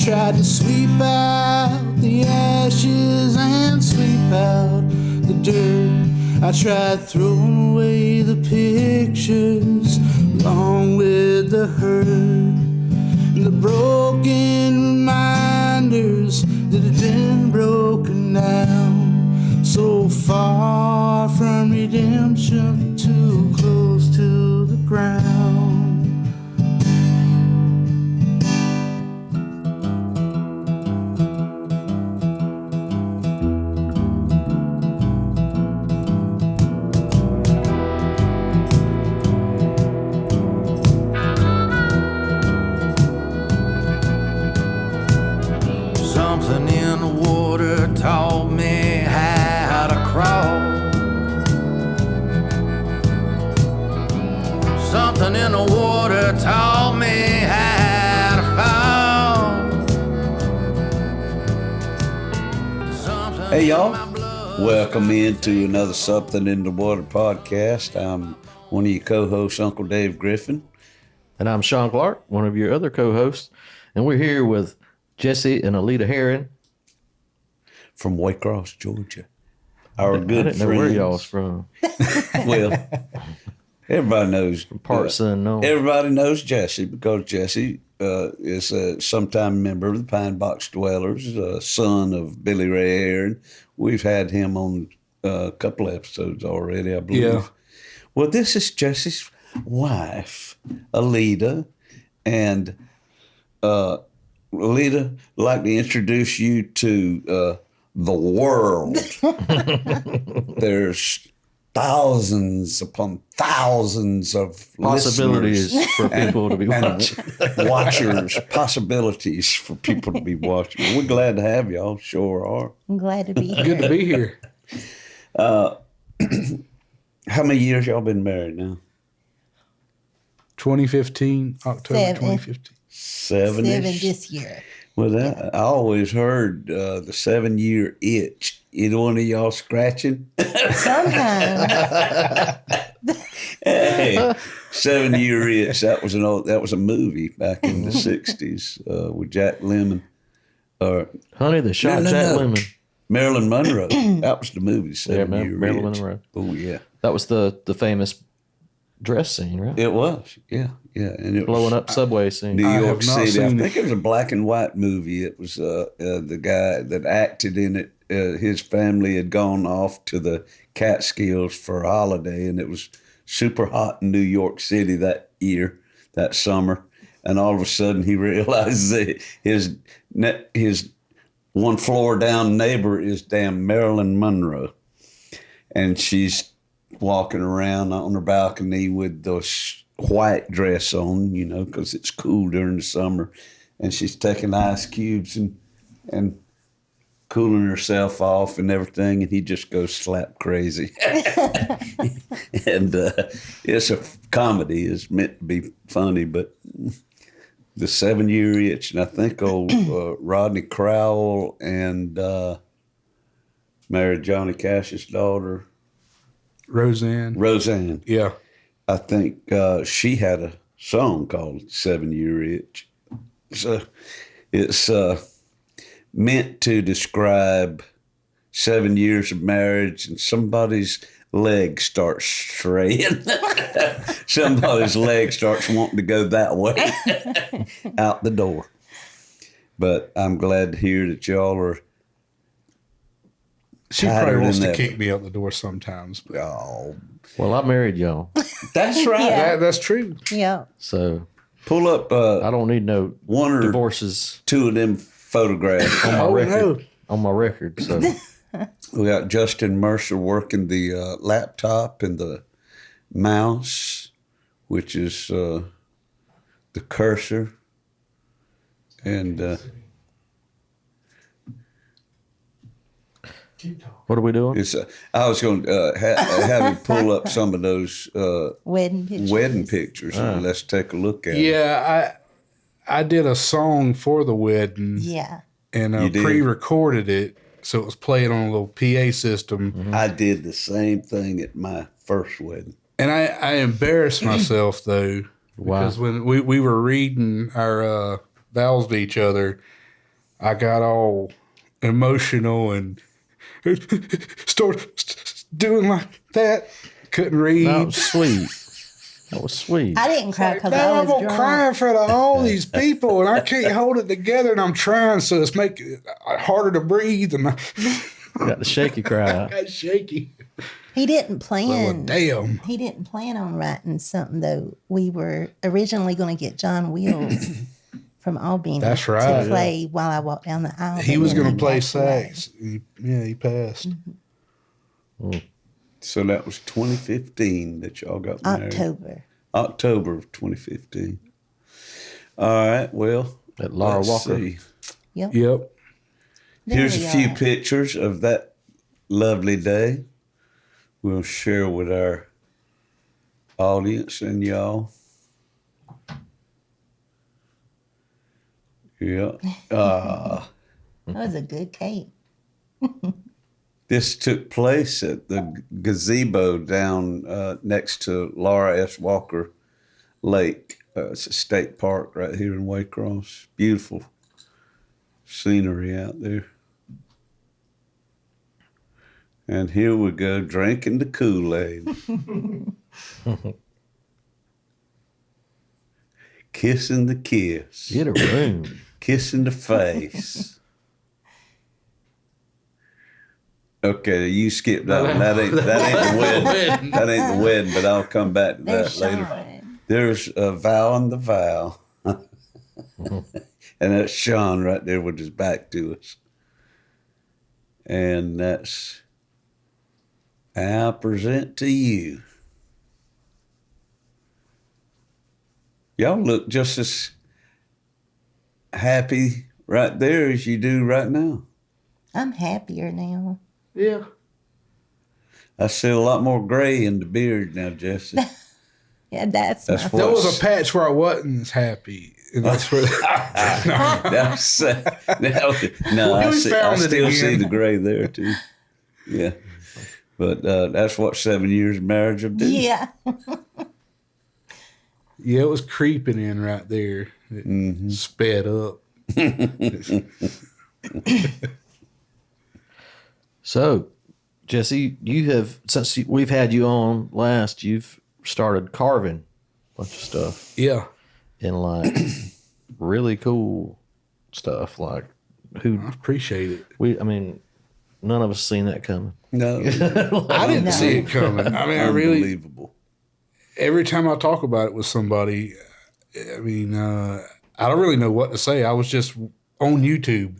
tried to sweep out the ashes and sweep out the dirt. I tried throwing away the pictures along with the hurt and the broken reminders that had been broken down. So far from redemption, too close to the ground. Something in the water taught me how to crawl. Something in the water taught me how to fall. Hey y'all, welcome into another Something in the Water podcast. I'm one of your co-hosts, Uncle Dave Griffin. And I'm Sean Clark, one of your other co-hosts. And we're here with Jesse and Ellita Herrin. From Waycross, Georgia. Our good I didn't know where friends. y'all's from. Well, everybody knows. Parts unknown. Everybody knows Jesse because Jesse is a sometime member of the Pine Box Dwellers, son of Billy Ray Herrin. We've had him on a couple episodes already, I believe. Yeah. Well, this is Jesse's wife, Ellita, and Ellita, I'd like to introduce you to the world. There's thousands upon thousands of Possibilities listeners for people to be and watching. watchers, possibilities for people to be watching. We're glad to have y'all, sure are. I'm glad to be here. Good to be here. How many years y'all been married now? 2015, October 7. 2015. 7 7 this year. Well, that, I always heard the 7-year itch. Either one of y'all scratching? Sometimes. Hey, 7-year itch. That was a movie back in the 60s with Jack Lemmon. Honey, they shot No. Jack Lemmon. Marilyn Monroe. That was the movie, 7-year Marilyn itch. Monroe. Oh, yeah. That was the famous dress scene, right? It was, yeah. And it Blowing was up subway scene. New I York have not City. I seen think it was a black and white movie. It was the guy that acted in it. His family had gone off to the Catskills for a holiday, and it was super hot in New York City that year, that summer. And all of a sudden, he realizes that his one floor down neighbor is damn Marilyn Monroe, and she's walking around on her balcony with those white dress on, you know, because it's cool during the summer, and she's taking ice cubes and cooling herself off and everything, and he just goes slap crazy. And it's a comedy. It's meant to be funny, but the 7-year itch, and I think old Rodney Crowell and married Johnny Cash's daughter, Roseanne. Yeah. I think she had a song called 7-Year Itch. So it's meant to describe 7 years of marriage and somebody's leg starts straying. Somebody's leg starts wanting to go that way out the door. But I'm glad to hear that y'all are She tighter probably wants than to ever. kick me out the door sometimes. But Oh, Well, I married y'all, that's right. Yeah. that's true. Yeah. so Pull up I don't need no one or divorces two of them photographs. on my Oh, record. no. On my record, so We got Justin Mercer working the laptop and the mouse, which is the cursor. And what are we doing? it's I was going to have him pull up some of those Wedding pictures. and let's take a look at it. Yeah, I did a song for the wedding Yeah. and You did? pre-recorded it, so it was playing on a little PA system. I did the same thing at my first wedding. And I embarrassed myself though, Wow. because when we were reading our vows to each other, I got all emotional and started doing like that. Couldn't read. That was sweet. That was sweet. I didn't cry because Now I I'm was gonna drunk. cry in front of all these people, and I can't hold it together, and I'm trying, so it's making it harder to breathe, and I Got the shaky cry. got shaky. He didn't plan. Well, damn. He didn't plan on writing something though. We were originally going to get John Wills from Albany That's right. to play while I walked down the aisle. He but was then going to play passed away. sax. He passed. So that was 2015 that y'all got married. October of 2015. All right, well, That Laura let's Walker. see. Yep. Yep. There Here's we a few are. pictures of that lovely day. We'll share with our audience and y'all. Yeah. That was a good cake. This took place at the gazebo down next to Laura S. Walker Lake. It's a state park right here in Waycross. Beautiful scenery out there. And here we go, drinking the Kool-Aid. Kissing the kiss. Get a room. Kissing the face. Okay, you skipped that one. That ain't the wedding. That ain't the wedding, but I'll come back to There's that later. Sean. There's a vow and the vow. And that's Sean right there with his back to us. And that's, I present to you. Y'all look just as happy right there as you do right now. I'm happier now. Yeah. I see a lot more gray in the beard now, Jesse. Yeah, that's my That's There was what's- a patch where I wasn't as happy. And that's where That's, no, I We still found it see again. the gray there too. Yeah, but that's what 7 years of marriage will do. Yeah. yeah, it was creeping in right there. It sped up. So, Jesse, you have, since we've had you on last, you've started carving a bunch of stuff Yeah. and like really cool stuff. Like who I appreciate it. I mean, none of us seen that coming. No, I didn't No. see it coming. I mean, I really, unbelievable. every time I talk about it with somebody, I mean, I don't really know what to say. I was just on YouTube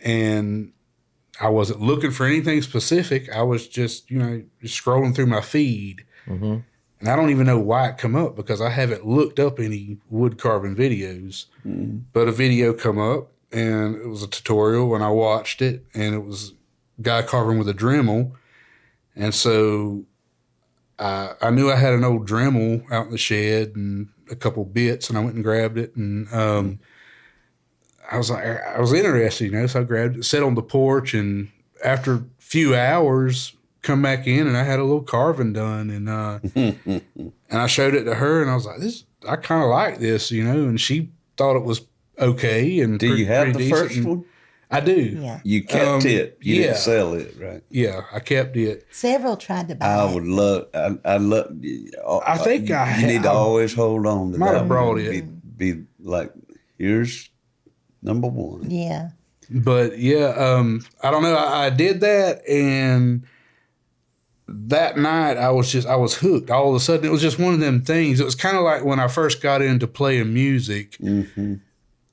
and I wasn't looking for anything specific. I was just, just scrolling through my feed. Mm-hmm. And I don't even know why it come up because I haven't looked up any wood carving videos. But a video come up and it was a tutorial and I watched it and it was a guy carving with a Dremel. And so I knew I had an old Dremel out in the shed and a couple bits and I went and grabbed it and I was like, I was interested, so I grabbed it, sat on the porch, and after a few hours, come back in, and I had a little carving done, and and I showed it to her, and I was like, I kind of like this, and she thought it was okay. And Do you have pretty the decent, first and one? I do. Yeah. You kept it. You yeah. didn't sell it, right? Yeah, I kept it. Several tried to buy I it. would love. I love. I think you I need to have- always hold on to Might that. have brought one. it. Be like, here's number one. Yeah. But yeah, I don't know. I did that, and that night I was hooked. All of a sudden, it was just one of them things. It was kind of like when I first got into playing music. Mm-hmm.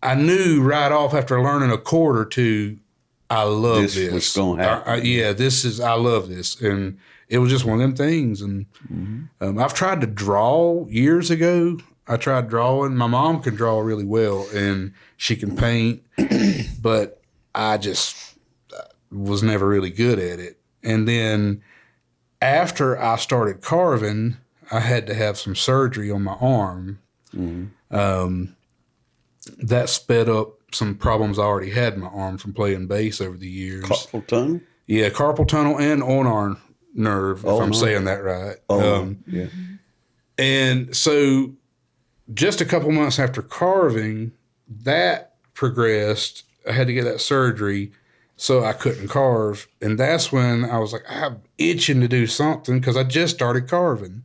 I knew right off after learning a chord or two, I love This this. was gonna happen. I love this, and it was just one of them things. And I've tried to draw years ago. I tried drawing. My mom can draw really well, and she can paint, but I just was never really good at it. And then after I started carving, I had to have some surgery on my arm. That sped up some problems I already had in my arm from playing bass over the years. Carpal tunnel. Yeah, carpal tunnel and ulnar nerve, if I'm saying that right. Yeah. And so just a couple months after carving, that progressed. I had to get that surgery, so I couldn't carve. And that's when I was like, I'm itching to do something because I just started carving.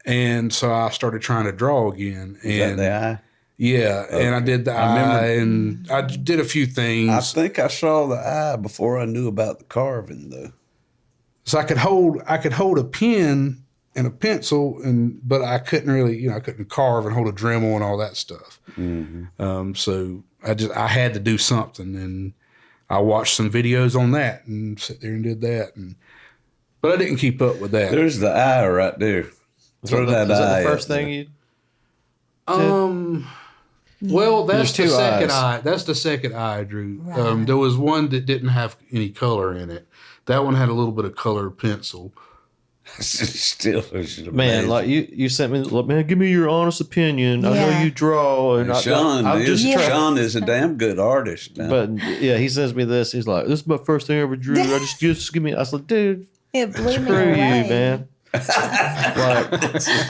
And so I started trying to draw again. Is that the eye? Yeah, Okay. and I did the eye, and I did a few things. I think I saw the eye before I knew about the carving, though. So I could hold a pen and a pencil, but I couldn't really, I couldn't carve and hold a Dremel and all that stuff. Mm-hmm. So I had to do something, and I watched some videos on that and sat there and did that, but I didn't keep up with that. There's the eye right there. Throw that eye. Is that the up first thing there. you? Well, that's There's the two second eyes. eye. That's the second eye I drew. Right. There was one that didn't have any color in it. That one had a little bit of colored pencil. Still, it's amazing. Man, like you sent me, like, man, give me your honest opinion. I know Yeah. you draw, and Sean, I'm just Sean is a damn good artist now. But yeah, he sends me this. He's like, "This is my first thing I ever drew. I just give me." I was like, "Dude, It blew me screw away. you, man." Like,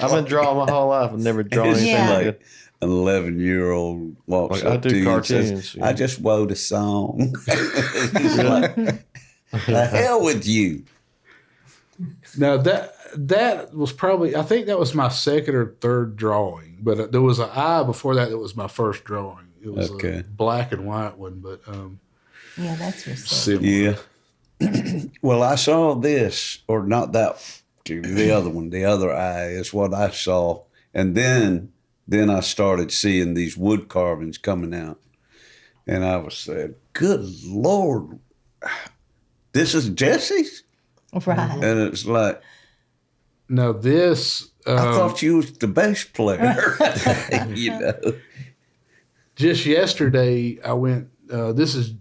I've been drawing my whole life and never drawn It's anything Yeah. like like it. an 11-year-old walks Like, I up do to you cartoons, and says, yeah. I just wrote a song. He's like, the hell with you. Now that was probably, I think that was my second or third drawing, but there was an eye before that was my first drawing. It was Okay. a black and white one, but Yeah, that's your similar. Yeah. Well, I saw this, or not that, the other one, the other eye is what I saw. And then I started seeing these wood carvings coming out. And I was saying, good Lord, this is Jesse's? Right. And it's like, Now this, I thought you was the bass player. You know. just yesterday I went, this is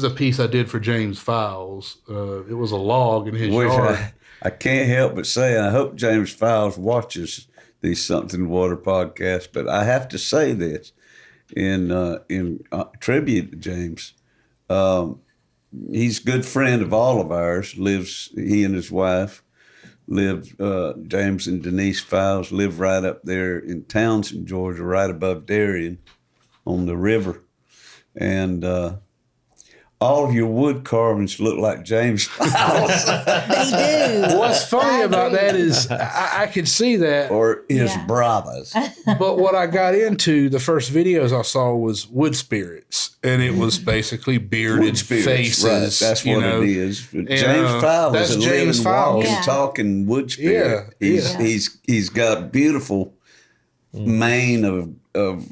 a piece I did for James Files. It was a log in his Which yard. I can't help but say, I hope James Files watches these Something in the Water podcasts, but I have to say this in tribute to James. He's a good friend of all of ours. He and his wife James and Denise Files live right up there in Townsend, Georgia, right above Darien on the river. And all of your wood carvings look like James Files. They do. What's funny I about agree. that is I could see that, or his Yeah. brothers. but what I got into, the first videos I saw was wood spirits, and it was basically bearded Wood spirits, faces. right? That's you what know. it is. James Files that's is a James living, Files. walking, Yeah. talking wood spirit. Yeah, He's got beautiful mane of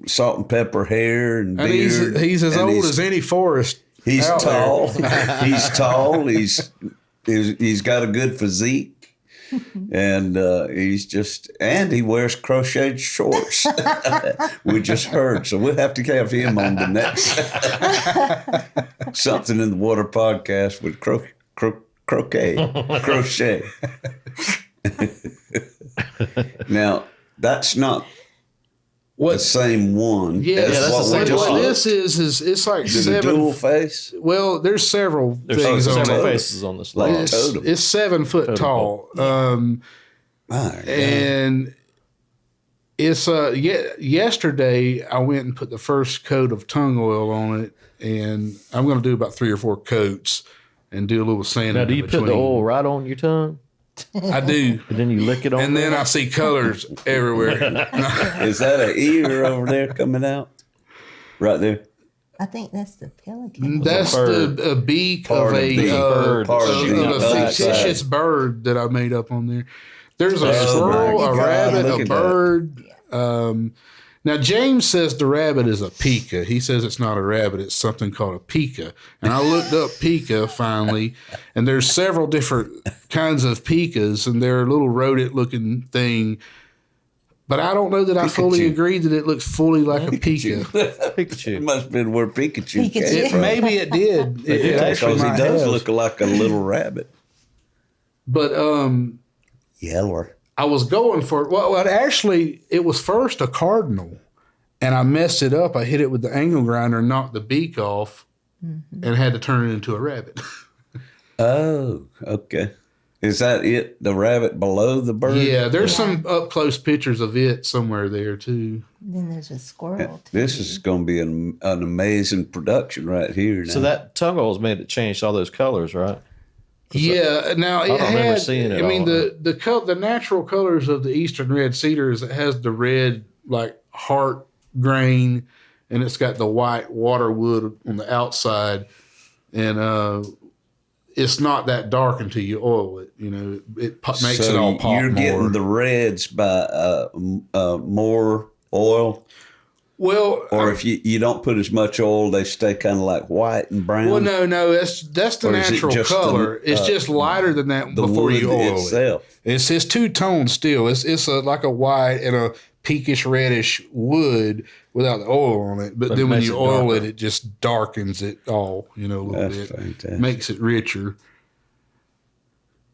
salt and pepper hair and And beard. he's as and old as any forest. He's out there. tall. He's tall. He's got a good physique, and he wears crocheted shorts. We just heard, so we'll have to have him on the next Something in the Water podcast with crochet. Now that's not the What? same one. Yeah, that's the same what one. this is it's like Is it a seven. dual face? Well, there's several There's things on several it. faces on this Like log. totem. It's 7 foot tall. My God. And it's yesterday I went and put the first coat of tongue oil on it, and I'm going to do about 3 or 4 coats and do a little sanding. Now, do in you put the between. oil right on your tongue, I do, and then you lick it on? and then there? I see colors everywhere. Is that an ear over there coming out? Right there. I think that's the pelican. That's bird. the beak Part of of a the bird. Part of the of a outside. fictitious bird that I made up on there. There's a Oh, squirrel, my a God, rabbit, look a at bird. Now James says the rabbit is a pika. He says it's not a rabbit; it's something called a pika. And I looked up pika finally, and there's several different kinds of pikas, and they're a little rodent-looking thing. But I don't know that I fully Pikachu. agree that it looks fully like a pika. It Pikachu. must have been where Pikachu, Pikachu. came from. Maybe it did. It actually Because he might does have. look like a little rabbit. But Yeller. I was going for actually it was first a cardinal, and I messed it up. I hit it with the angle grinder, and knocked the beak off, and had to turn it into a rabbit. Oh, okay. Is that it? The rabbit below the bird? Yeah, there's some up close pictures of it somewhere there too. Then there's a squirrel. Too. This is going to be an amazing production right here. Now. So that tongue hole's made it change all those colors, right? Yeah, now it don't remember had. seeing it I mean, all. the natural colors of the eastern red cedar is it has the red like heart grain, and it's got the white water wood on the outside, and it's not that dark until you oil it. You know, it makes it all pop You're more. getting the reds by more oil. Well, Or if you don't put as much oil, they stay kind of like white and brown. well, no, that's the Or is it natural just color. the, it's just lighter than that the before wood you oil itself. it. It's two tones still. It's like a white and a pinkish reddish wood without the oil on it. But But it then when makes you it oil darker. it just darkens it all. You know, a little That's bit, fantastic. makes it richer.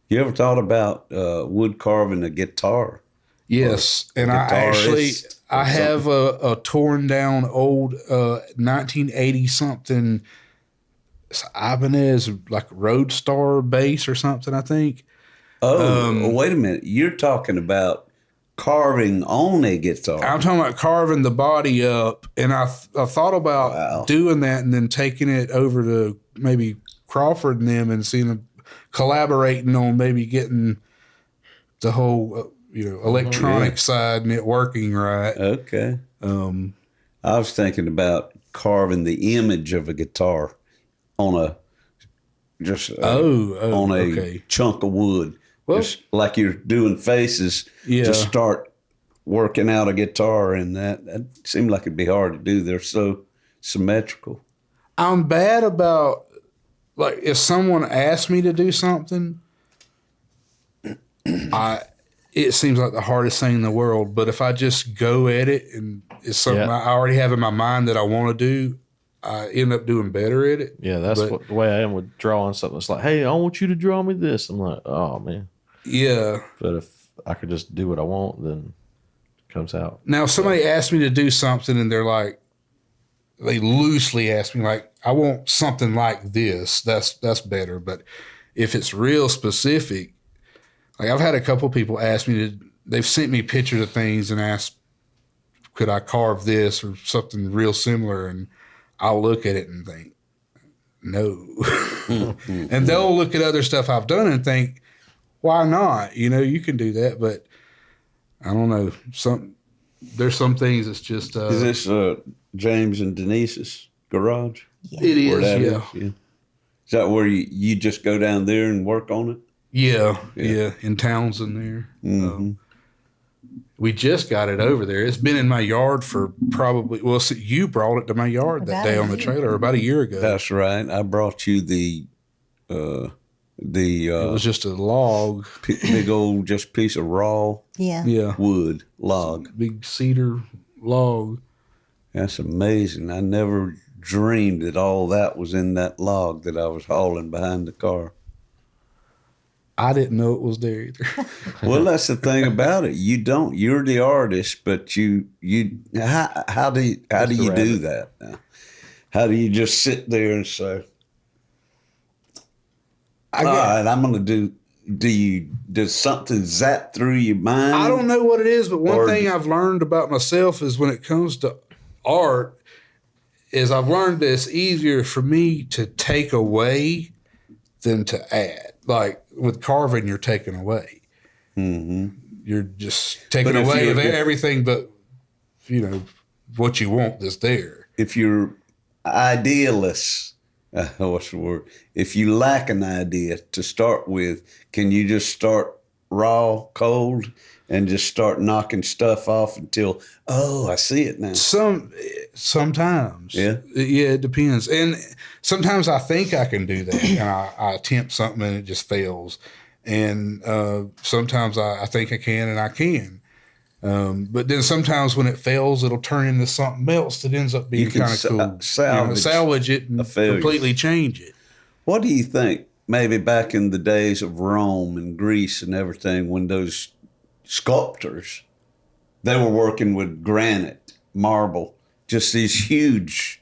You ever thought about wood carving a guitar? Yes, and I actually guitarist or I have a torn down old 1980 something Ibanez like Roadstar bass or something. I think. Oh, wait a minute. You're talking about carving on a guitar. I'm talking about carving the body up, and I thought about doing that and then taking it over to maybe Crawford and them and seeing them collaborating on maybe getting the whole electronic side and it working right. Okay. I was thinking about carving the image of a guitar on a okay. chunk of wood. Well- just like you're doing faces. Yeah. Just start working out a guitar, and that seemed like it'd be hard to do. They're so symmetrical. I'm bad about like if someone asks me to do something, it seems like the hardest thing in the world. But if I just go at it and it's something I already have in my mind that I want to do, I end up doing better at it. Yeah, that's But- the way I am with drawing something. It's like, hey, I want you to draw me this. I'm like, oh man. Yeah. But if I could just do what I want, then it comes out. Now, if somebody asks me to do something and they're like, they loosely ask me, like, I want something like this, that's better. But if it's real specific, like I've had a couple people ask me they've sent me pictures of things and asked, could I carve this or something real similar? And I'll look at it and think, no. And they'll look at other stuff I've done and think, why not? You can do that, but I don't know. There's some things that's just. Is this James and Denise's garage? Yeah. It Where is, that yeah. is? Is that where you just go down there and work on it? Yeah, in Townsend there. Mm-hmm. We just got it over there. It's been in my yard for probably, you brought it to my yard that About day a on the year. trailer about a year ago. That's right. I brought you the It was just a log. big old just piece of raw Yeah. Yeah, wood log. big cedar log. That's amazing. I never dreamed that all that was in that log that I was hauling behind the car. I didn't know it was there either. Well, that's the thing about it. You're the artist, but how do you do that now? How do you just sit there and say, all right, I'm going to does something zap through your mind? I don't know what it is, but one Or- thing I've learned about myself is when it comes to art, is I've learned that it's easier for me to take away than to add. Like with carving, you're taking away. Mm-hmm. You're just taking But if away you're- if- everything but, what you want that's there. If you're idealist, what's the word? If you lack an idea to start with, can you just start raw, cold, and just start knocking stuff off until, I see it now? Sometimes. Yeah? Yeah, it depends. And sometimes I think I can do that and I attempt something and it just fails. And sometimes I think I can and I can. But then sometimes when it fails, it'll turn into something else that ends up being You can kind of cool. salvage it and a failure. completely change it. What do you think, maybe back in the days of Rome and Greece and everything, when those sculptors, they were working with granite, marble, just these huge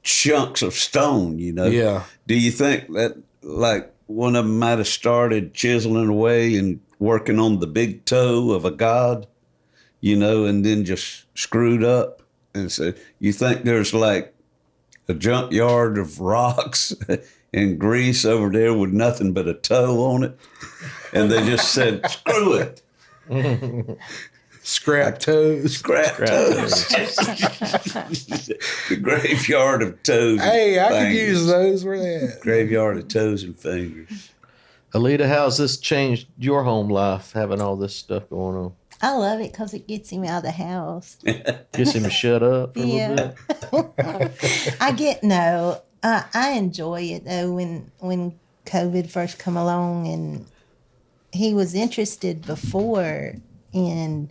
chunks of stone, Yeah. Do you think that, like, one of them might have started chiseling away and working on the big toe of a god, and then just screwed up. And so you think there's like a junkyard of rocks and grease over there with nothing but a toe on it. And they just said, screw it. Scrap toes. Scrap toes. The graveyard of toes. Hey, I could use those. Where they at? Graveyard of toes and fingers. Ellita, how's this changed your home life, having all this stuff going on? I love it because it gets him out of the house. Gets him to shut up for a little bit? I enjoy it though when COVID first come along, and he was interested before in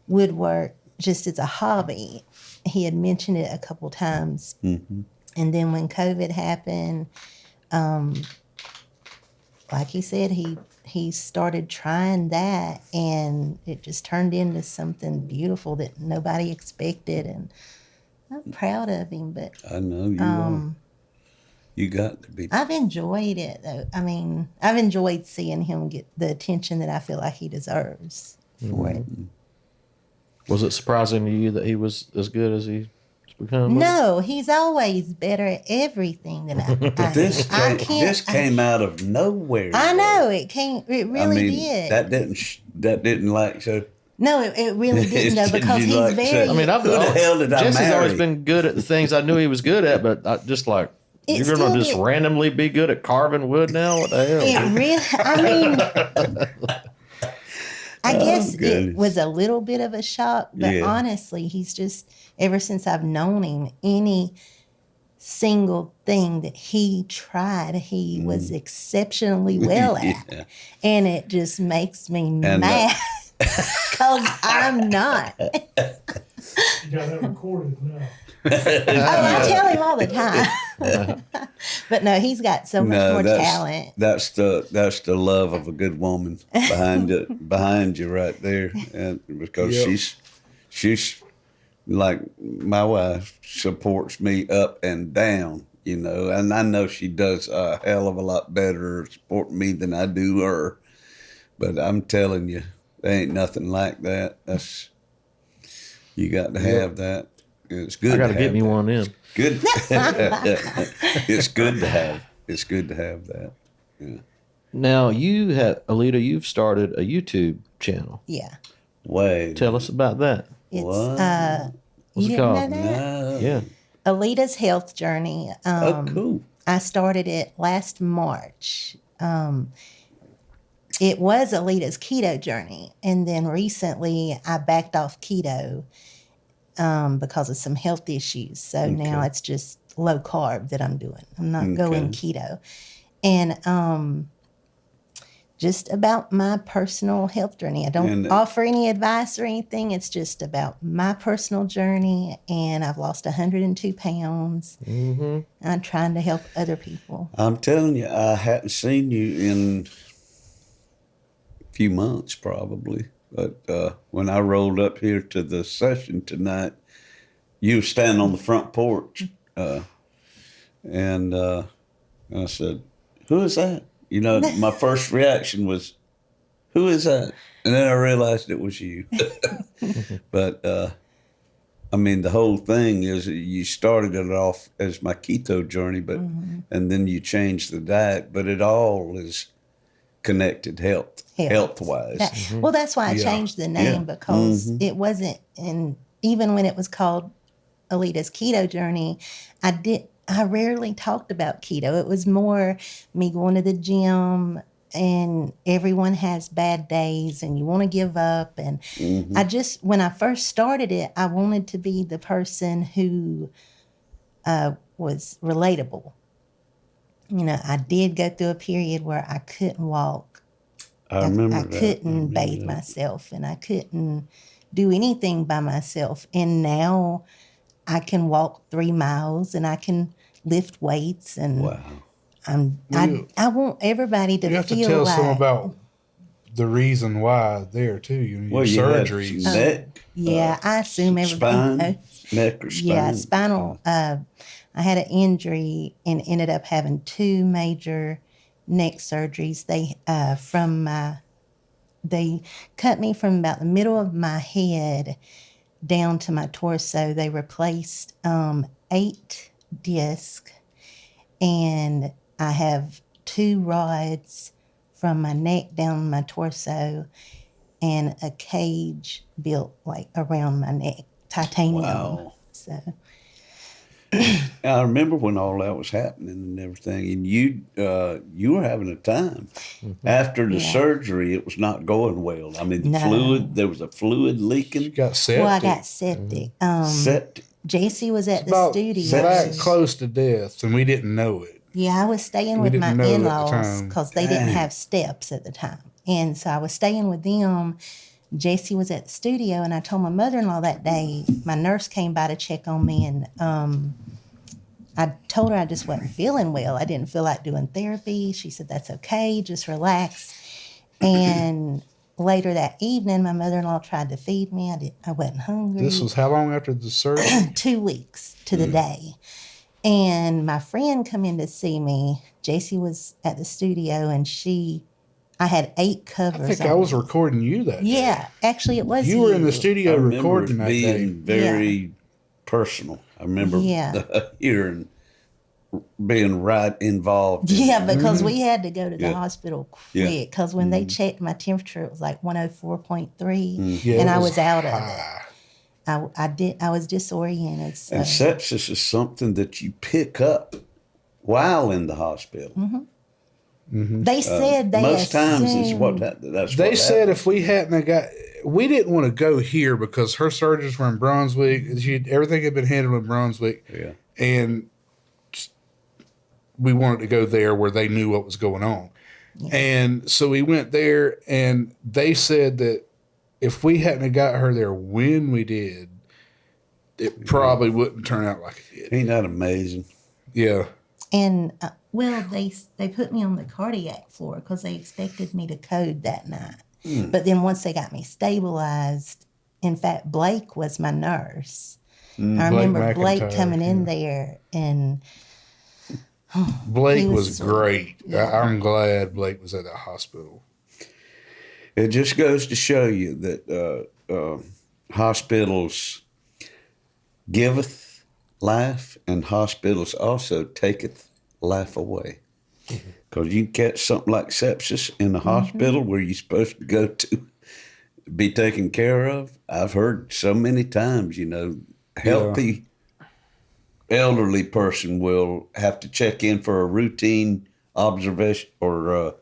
woodwork just as a hobby. He had mentioned it a couple times. Mm-hmm. And then when COVID happened, like he said, he started trying that, and it just turned into something beautiful that nobody expected, and I'm proud of him. But I know you are. You got to be. I've enjoyed it though. I mean, I've enjoyed seeing him get the attention that I feel like he deserves for it. Was it surprising to you that he was as good as he's become? No, he's always better at everything than I. This came out of nowhere. I know it came. It really did. That didn't like so. No, it really didn't though, because he's like very. say, I mean, who the hell did I Jesse's marry? always been good at the things I knew he was good at, but I just like, It you're going to still just did. randomly be good at carving wood now? What the hell? It really. I mean, I guess it goodness. was a little bit of a shock, but Yeah. honestly, he's just ever since I've known him, any single thing that he tried, he was exceptionally well at, Yeah. and it just makes me And, mad because I'm not. You got that recorded now. I tell him all the time. But no, he's got so much more talent. That's the love of a good woman behind you right there, and because she's like my wife supports me up and down, and I know she does a hell of a lot better supporting me than I do her, but I'm telling you, there ain't nothing like that. You got to have that. It's good. I got to have get me that. one in. Good. It's good to have. It's good to have that. Yeah. Now, Ellita, you've started a YouTube channel. Yeah. Wait. Tell us about that. It's What? What's you it didn't know called? that? No. Yeah. Ellita's Health Journey. Oh, cool. I started it last March. It was Ellita's Keto Journey, and then recently I backed off keto because of some health issues. So now it's just low carb that I'm doing. I'm not going keto. And just about my personal health journey. I don't offer any advice or anything. It's just about my personal journey. And I've lost 102 pounds. Mm-hmm. I'm trying to help other people. I'm telling you, I hadn't seen you in a few months probably. But when I rolled up here to the session tonight, you were standing on the front porch. And I said, who is that? My first reaction was, who is that? And then I realized it was you. But, I mean, the whole thing is you started it off as my keto journey, but and then you changed the diet, but it all is connected health-wise. Well, that's why I changed the name because it wasn't, and even when it was called Ellita's Keto Journey, I rarely talked about keto. It was more me going to the gym, and everyone has bad days and you want to give up. And when I first started it, I wanted to be the person who was relatable. I did go through a period where I couldn't walk. I remember I that. couldn't bathe myself, and I couldn't do anything by myself. And now I can walk 3 miles, and I can lift weights, and Wow. I want everybody to You have to feel tell like, some about the reason why there too. Your Well, you had surgeries. some neck, yeah, I assume everything. spine, neck or spine. Yeah, spinal. I had an injury and ended up having 2 major neck surgeries. They cut me from about the middle of my head down to my torso. They replaced 8 discs, and I have 2 rods from my neck down my torso, and a cage built like around my neck, titanium. Wow. So I remember when all that was happening and everything, and you were having a time. After the Yeah. surgery, it was not going well. I mean, No. there was a fluid leaking. Got septic. well, I got septic. Septic. JC was at the About studio. that close to death, and we didn't know it. Yeah, I was staying We with didn't my know at the in-laws time. because they didn't have steps at the time. And so I was staying with them. JC was at the studio, and I told my mother-in-law that day, my nurse came by to check on me, and I told her I just wasn't feeling well. I didn't feel like doing therapy. She said, that's okay, just relax. And later that evening, my mother-in-law tried to feed me. I wasn't hungry. This was how long after the surgery? 2 weeks to the day. And my friend come in to see me. JC was at the studio, and I had 8 covers. I think on I was me. recording you that day. Yeah, actually, it was You were in the I studio remember recording it that being day. very personal. I remember Yeah. hearing, being right involved. in Yeah, it. because we had to go to the Yeah. hospital Yeah. quick. Because when they checked my temperature, it was like 104.3, Yeah, and it I was out of high. it. I was disoriented. So. And sepsis is something that you pick up while in the hospital. They said they Most times is assumed- what that's They what said happens. if we hadn't have got, we didn't want to go here because her surgeons were in Brunswick. Everything had been handled in Brunswick. Yeah. And we wanted to go there where they knew what was going on. Yeah. And so we went there, and they said that if we hadn't have got her there when we did, it probably wouldn't turn out like it did. Ain't that amazing? Yeah. And well, they put me on the cardiac floor because they expected me to code that night. But then once they got me stabilized, in fact, Blake was my nurse. I remember Blake McIntyre, coming in yeah. there, and Blake He was was sweet. great. Yeah. I'm glad Blake was at that hospital. It just goes to show you that hospitals giveth life, and hospitals also taketh life away. Because you can catch something like sepsis in a hospital where you're supposed to go to be taken care of. I've heard so many times, healthy elderly person will have to check in for a routine observation or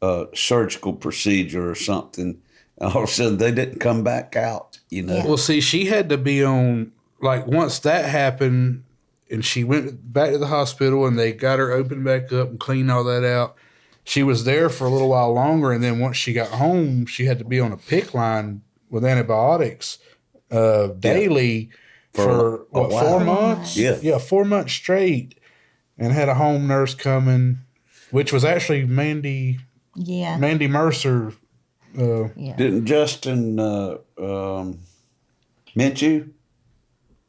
a surgical procedure or something. And all of a sudden, they didn't come back out, Yeah. Well, see, she had to be on, like, once that happened and she went back to the hospital and they got her opened back up and cleaned all that out, she was there for a little while longer. And then once she got home, she had to be on a PICC line with antibiotics daily for a what, while. 4 months? Yeah. Yeah, 4 months straight, and had a home nurse coming, which was actually Mandy yeah, Mercer. yeah. Didn't Justin Minshew?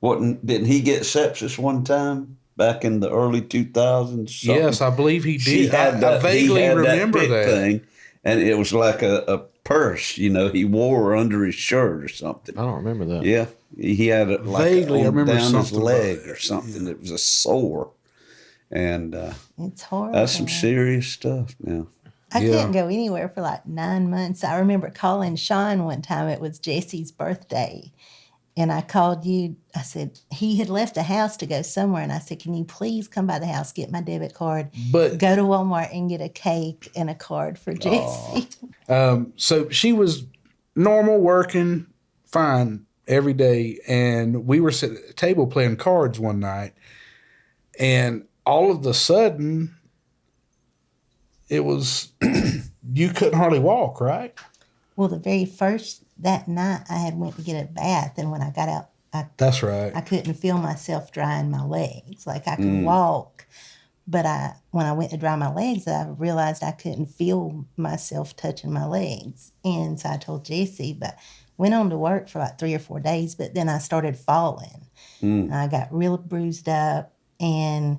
Didn't he get sepsis one time back in the early 2000s? something? Yes, I believe he She did. had I vaguely remember pick that. thing, and it was like a purse, he wore under his shirt or something. I don't remember that. Yeah, he had it like Vaguely, I remember down his something about leg that, or something. It was a sore, and It's horrible. that's some serious stuff. Now, I Yeah. couldn't go anywhere for like 9 months. I remember calling Sean one time. It was Jesse's birthday. And I called you. I said, he had left the house to go somewhere. And I said, can you please come by the house, get my debit card, But go to Walmart and get a cake and a card for Jesse. so she was normal, working fine every day, and we were sitting at the table playing cards one night, and all of a sudden, it was you couldn't hardly walk, right? Well, the very first, that night, I had went to get a bath. And when I got out, That's right. I couldn't feel myself drying my legs. Like I could walk, but when I went to dry my legs, I realized I couldn't feel myself touching my legs. And so I told Jesse, but went on to work for like 3 or 4 days, but then I started falling. I got real bruised up, and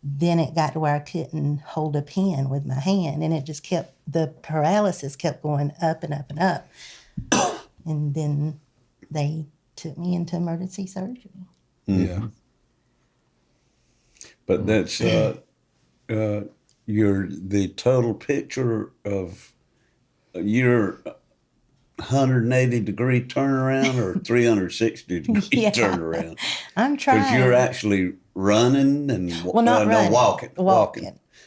then it got to where I couldn't hold a pen with my hand, and it just kept, the paralysis kept going up and up and up. And then they took me into emergency surgery. Yeah. But that's the total picture of your 180-degree turnaround or 360-degree Yeah. turnaround. I'm Because trying. you're actually running and not running. walking. I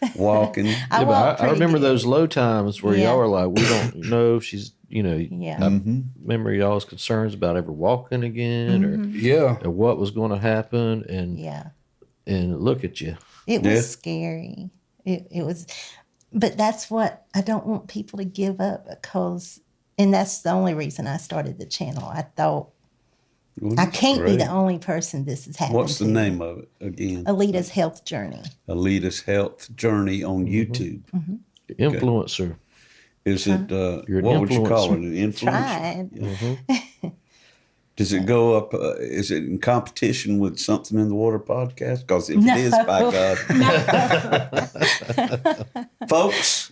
Yeah, walk but I pretty remember good. those low times where Yeah. y'all were like, we don't know if she's, Yeah. I remember y'all's concerns about ever walking again Yeah. or what was going to happen. Yeah. And look at you. It was Yeah. scary. It was, but that's what I don't want people to give up, because, and that's the only reason I started the channel. I thought Well, I that's can't be great. the only person this has happened What's the to. name of it again? Ellita's Health Journey. Ellita's Health Journey on YouTube. Influencer. Is it, You're an what would you call it? influencer. An influencer? Tried. Does it go up? Is it in competition with Something in the Water podcast? Because if it is, by God, folks,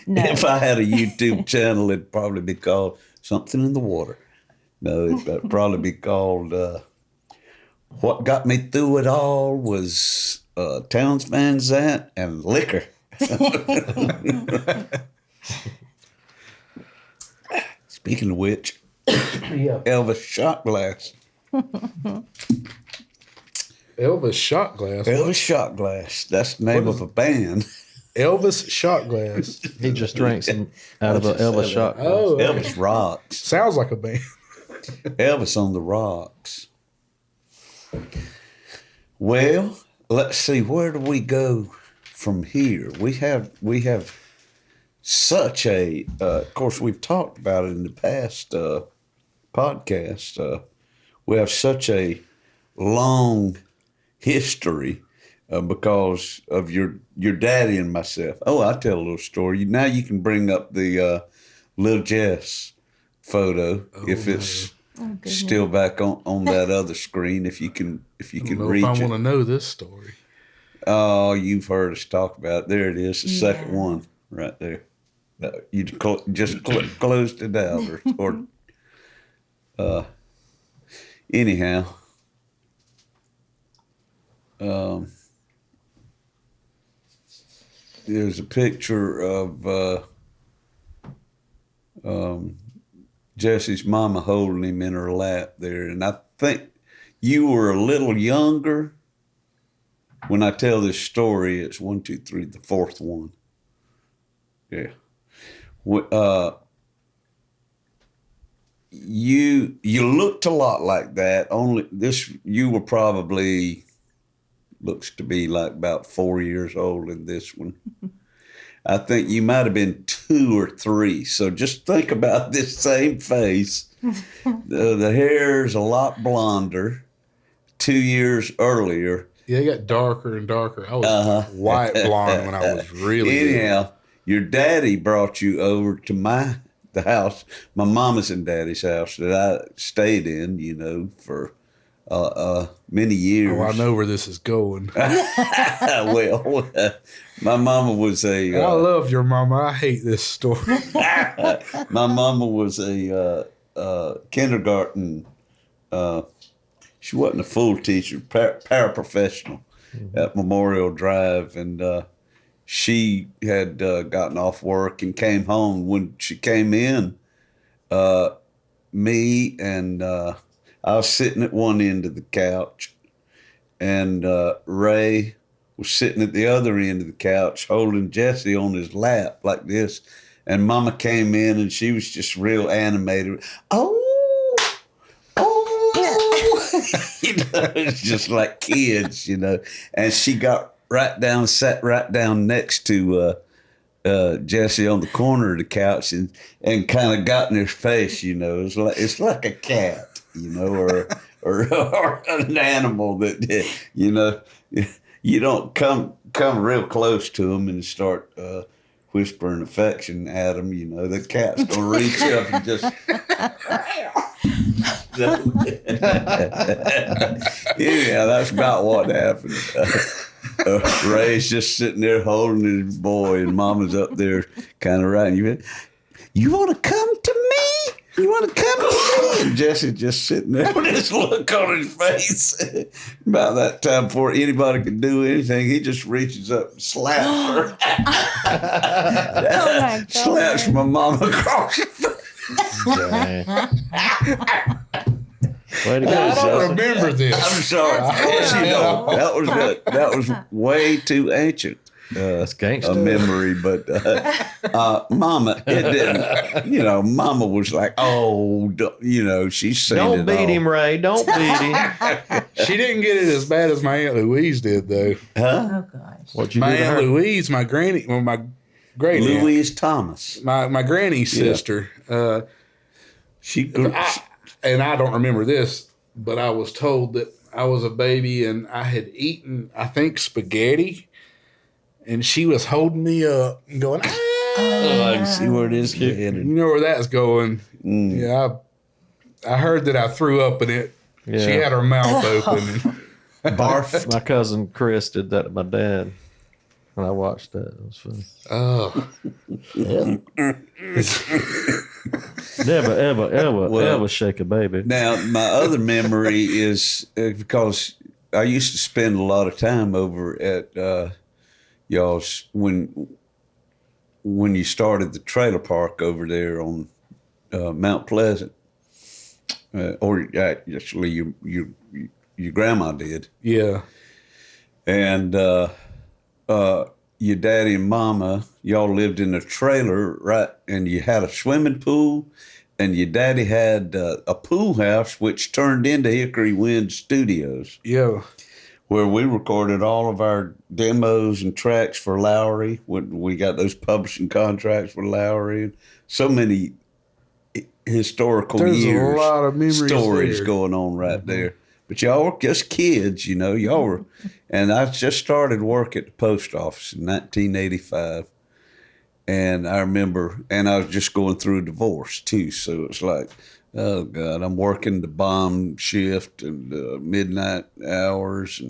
if I had a YouTube channel, it'd probably be called Something in the Water. No, it'd probably be called What Got Me Through It All Was Towns Van Zandt and Liquor. Speaking of which, Elvis Shot Glass. Elvis Shot Glass. Elvis Shot Glass. That's the name of a band. Elvis Shot Glass. He just drank some out of an I just Elvis said shot. that. Oh, Elvis Rocks. sounds like a band. Elvis on the Rocks. Well, let's see. Where do we go from here? We have such a. Of course, we've talked about it in the past podcast. We have such a long history because of your daddy and myself. Oh, I'll tell a little story. Now you can bring up the Little Jess photo if it's still back on that other screen. If you can I don't know reach if I it. want to know this story. Oh, you've heard us talk about it. There it is, the second one right there. You just closed it out, or anyhow. There's a picture of Jesse's mama holding him in her lap there, and I think you were a little younger. When I tell this story, it's 1, 2, 3, the fourth one. Yeah. You looked a lot like that. Only this, you were probably looks to be like about 4 years old in this one. I think you might have been 2 or 3. So just think about this same face. The hair's a lot blonder. 2 years earlier. Yeah, it got darker and darker. I was white blonde when I was really Anyhow, your daddy brought you over to the house, my mama's and daddy's house that I stayed in, for many years. Oh, I know where this is going. Well, my mama was I love your mama. I hate this story. my mama was a kindergarten. She wasn't a full teacher, paraprofessional at Memorial Drive, and she had gotten off work and came home. When she came in, me and I was sitting at one end of the couch, and Ray was sitting at the other end of the couch holding Jesse on his lap like this. And Mama came in and she was just real animated. Oh. It's just like kids, And she got sat right down next to Jesse on the corner of the couch and kind of got in his face, It's like a cat, or an animal that, you don't come real close to them and start whispering affection at them. The cat's gonna reach up and just. Yeah, that's about what happened. Ray's just sitting there holding his boy, and Mama's up there kind of writing. You want to come to me? You want to come to me? And Jesse's just sitting there with this look on his face. About that time, before anybody could do anything, he just reaches up and slaps her. Oh my God. Slaps my mama across the face. Way to go, I don't Jesse. remember this. I'm sorry. Of course you don't. That was way too ancient. That's gangster. A memory, but Mama, it didn't. Mama was like, "Oh, she's seen Don't it beat all. him, Ray. Don't beat him. She didn't get it as bad as my Aunt Louise did, though. Huh? Oh gosh. What'd you My do to Aunt her? Louise, my great aunt, Louise Thomas. my granny's sister. She grew. And I don't remember this, but I was told that I was a baby and I had eaten, I think, spaghetti, and she was holding me up and going, ah! I see where it is You headed. know where that's going. Mm. Yeah, I heard that I threw up in it. Yeah. She had her mouth open. Barf. My cousin Chris did that to my dad. And I watched that. It was funny. Oh. Never, ever shake a baby. Now, my other memory is because I used to spend a lot of time over at y'all's when you started the trailer park over there on Mount Pleasant, or actually your grandma did, Yeah. and your daddy and mama, y'all lived in a trailer, right? And you had a swimming pool, and your daddy had a pool house, which turned into Hickory Wind Studios, Yeah. where we recorded all of our demos and tracks for Lowry. We got those publishing contracts with Lowry, and so many historical There's a years, lot of memories stories there. going on right there. But y'all were just kids, y'all were, and I just started work at the post office in 1985. And I remember, and I was just going through a divorce too. So it's like, oh God, I'm working the bomb shift and midnight hours.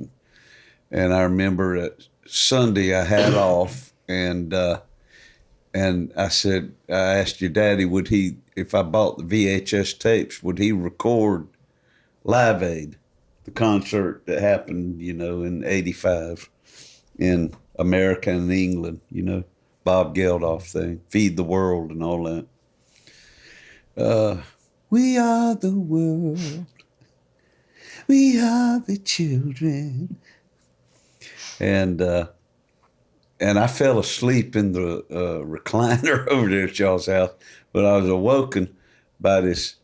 And I remember that Sunday I had off, and I said, I asked your daddy, if I bought the VHS tapes, would he record Live Aid, the concert that happened, in 85 in America and England, Bob Geldof thing, Feed the World and all that. We are the world. We are the children. And I fell asleep in the recliner over there at y'all's house, but I was awoken by this,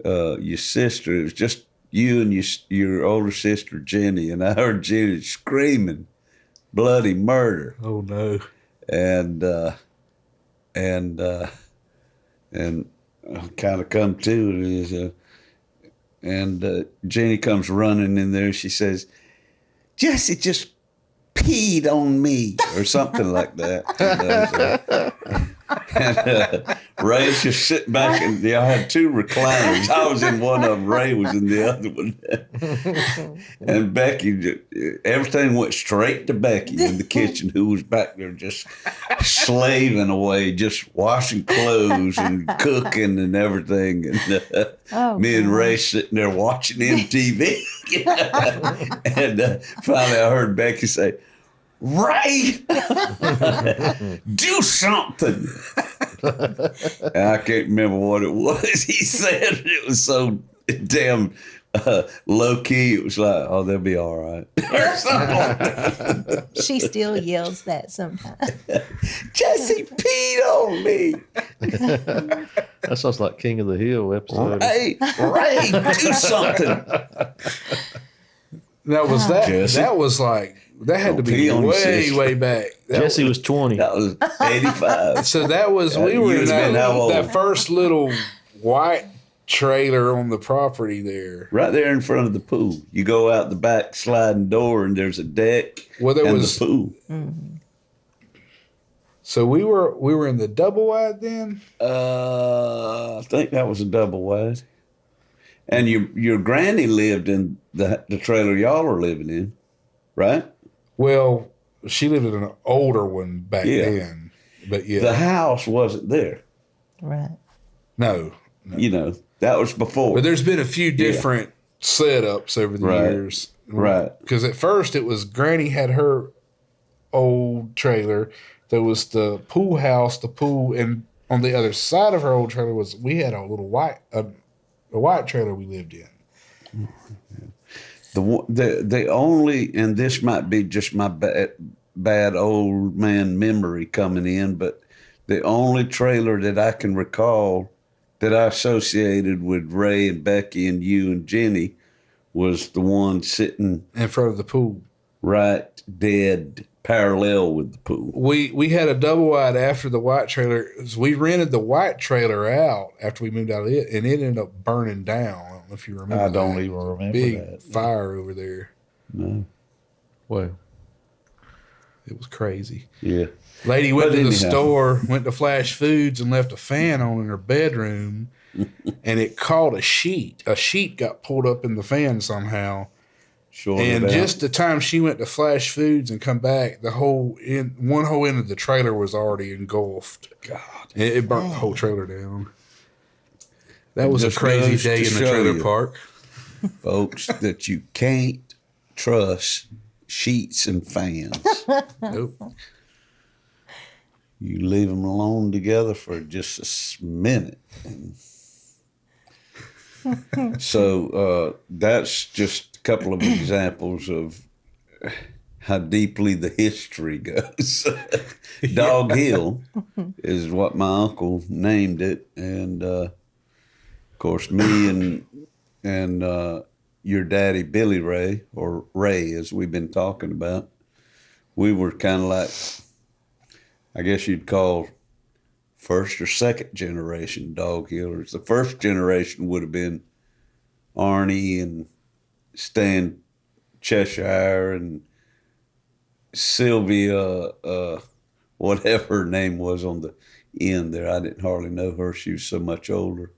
your sister. It was just you and your older sister, Jenny, and I heard Jenny screaming bloody murder. Oh, no. And I kind of come to it. Jenny comes running in there. She says, Jesse just peed on me, or something like that. And Ray's just sitting back, and I had two recliners. I was in one of them. Ray was in the other one. And Becky, everything went straight to Becky in the kitchen, who was back there just slaving away, just washing clothes and cooking and everything. And me and Ray sitting there watching MTV. And finally I heard Becky say, Ray, do something. And I can't remember what it was he said. It was so damn low key. It was like, oh, they'll be all right. She still yells that sometimes. Jesse peed on me. That sounds like King of the Hill episode. Ray, do something. Now, was that, Jesse? that was like, that had to Don't be pee on your way, sister. way back. That Jesse was 20. That was 85. So that was, we you were in was been how old? that first little white trailer on the property there. Right there in front of the pool. You go out the back sliding door, and there's a deck Well, there and was, the pool. so we were in the double wide then? I think that was a double wide. And your granny lived in the trailer y'all are living in, right? Well, she lived in an older one back Yeah. then. But yeah. The house wasn't there. Right. No. You know, that was before. But there's been a few different setups over the Right. years. Right. Because at first it was Granny had her old trailer. There was the pool house, the pool, and on the other side of her old trailer we had a little white trailer we lived in. The only, and this might be just my bad old man memory coming in, but the only trailer that I can recall that I associated with Ray and Becky and you and Jenny was the one sitting In front of the pool. right dead parallel with the pool. We had a double wide after the white trailer. We rented the white trailer out after we moved out of it, and it ended up burning down. I don't know if you remember. I don't even remember big that. fire over there. No. Well, It was crazy. Yeah. Lady went But to the anyhow. store, went to Flash Foods, and left a fan on in her bedroom, and it caught a sheet. A sheet got pulled up in the fan somehow. Sure. And just the time she went to Flash Foods and come back, one whole end of the trailer was already engulfed. God. It burnt the whole trailer down. That was a Just crazy goes to day in the show trailer you. park. Folks, that you can't trust sheets and fans. Nope. You leave them alone together for just a minute. So that's just a couple of examples of how deeply the history goes. Dog Hill is what my uncle named it. And, of course, me and your daddy, Billy Ray, or Ray, as we've been talking about, we were kind of like, I guess you'd call first or second generation dog healers. The first generation would have been Arnie and Stan Cheshire and Sylvia, whatever her name was on the end there. I didn't hardly know her. She was so much older.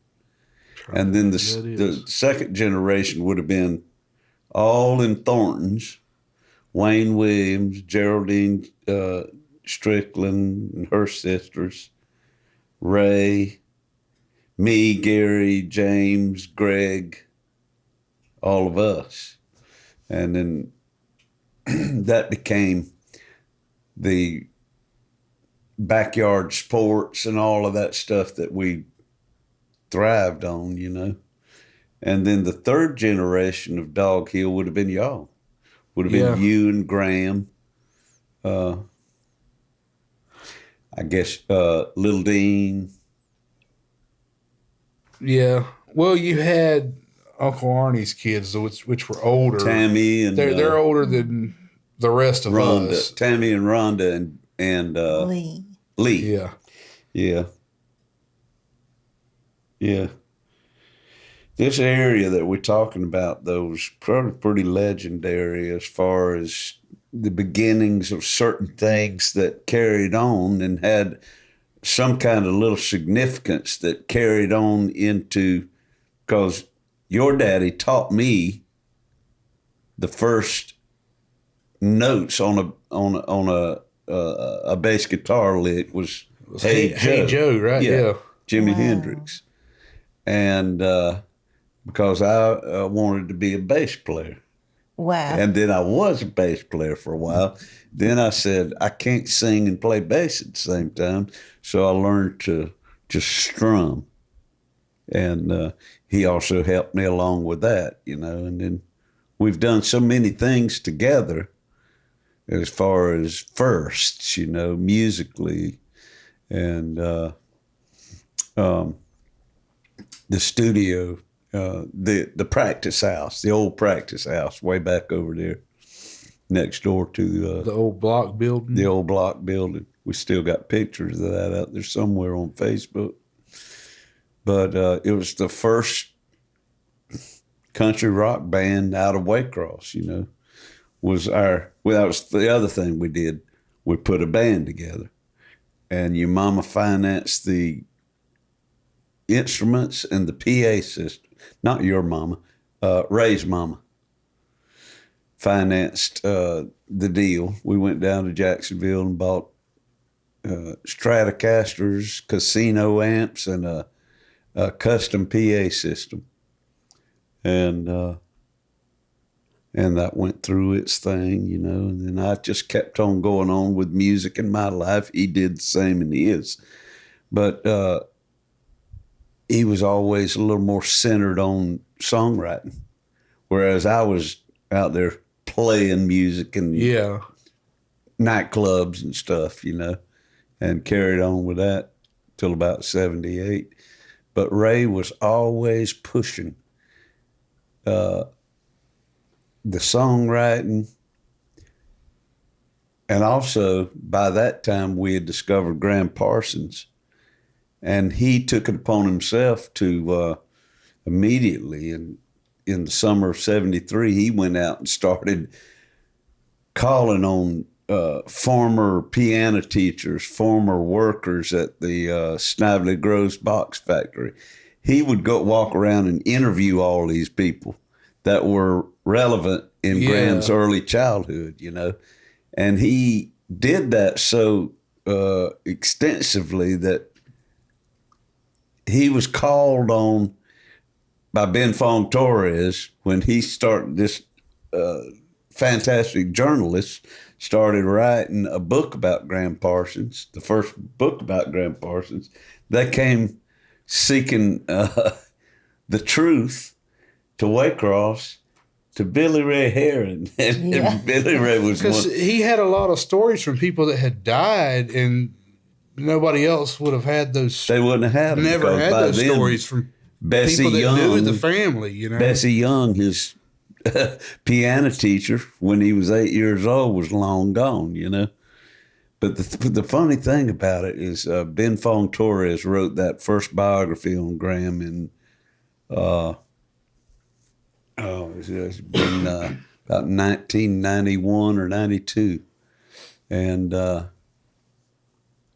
And then the second generation would have been all in Thornton's, Wayne Williams, Geraldine Strickland and her sisters, Ray, me, Gary, James, Greg, all of us. And then that became the backyard sports and all of that stuff that we thrived on, you know. And then the third generation of Dog Hill would have been y'all. Would have been you and Graham. I guess Little Dean. Yeah. Well, you had Uncle Arnie's kids, which were older. Tammy and They're older than the rest of Rhonda. us. Tammy and Rhonda and Lee. Lee. Yeah. Yeah. Yeah. This area that we're talking about, though, was probably pretty legendary as far as the beginnings of certain things that carried on and had some kind of little significance that carried on into, because your daddy taught me the first notes on a bass guitar lick was Hey Joe, right? Yeah. Jimi Hendrix. And because I wanted to be a bass player. Wow. And then I was a bass player for a while. Then I said, I can't sing and play bass at the same time. So I learned to just strum. And he also helped me along with that, you know. And then we've done so many things together as far as firsts, you know, musically. And the studio, the practice house, the old practice house way back over there next door to The old block building. the old block building. We still got pictures of that out there somewhere on Facebook. But it was the first country rock band out of Waycross, you know, that was the other thing we did. We put a band together. And your mama financed the instruments and the PA system. Not your mama, Ray's mama financed the deal. We went down to Jacksonville and bought Stratocasters, casino amps, and a custom PA system. And that went through its thing, you know, and then I just kept on going on with music in my life. He did the same in his. But he was always a little more centered on songwriting, whereas I was out there playing music and nightclubs and stuff, you know, and carried on with that till about 78. But Ray was always pushing the songwriting. And also, by that time, we had discovered Graham Parsons. And he took it upon himself to immediately, in the summer of 73, he went out and started calling on former piano teachers, former workers at the Snively Groves Box Factory. He would go walk around and interview all these people that were relevant in Graham's early childhood, you know. And he did that so extensively that he was called on by Ben Fong Torres when he started, this fantastic journalist started writing a book about Graham Parsons, the first book about Graham Parsons. They came seeking the truth to Waycross, to Billy Ray Herrin. And Billy Ray was one. Because he had a lot of stories from people that had died, and nobody else would have had those. They wouldn't have had them. Never had those stories from people that knew the family, you know. Bessie Young, his piano teacher, when he was 8 years old, was long gone, you know. But the funny thing about it is Ben Fong Torres wrote that first biography on Graham in, it's been about 1991 or 92. And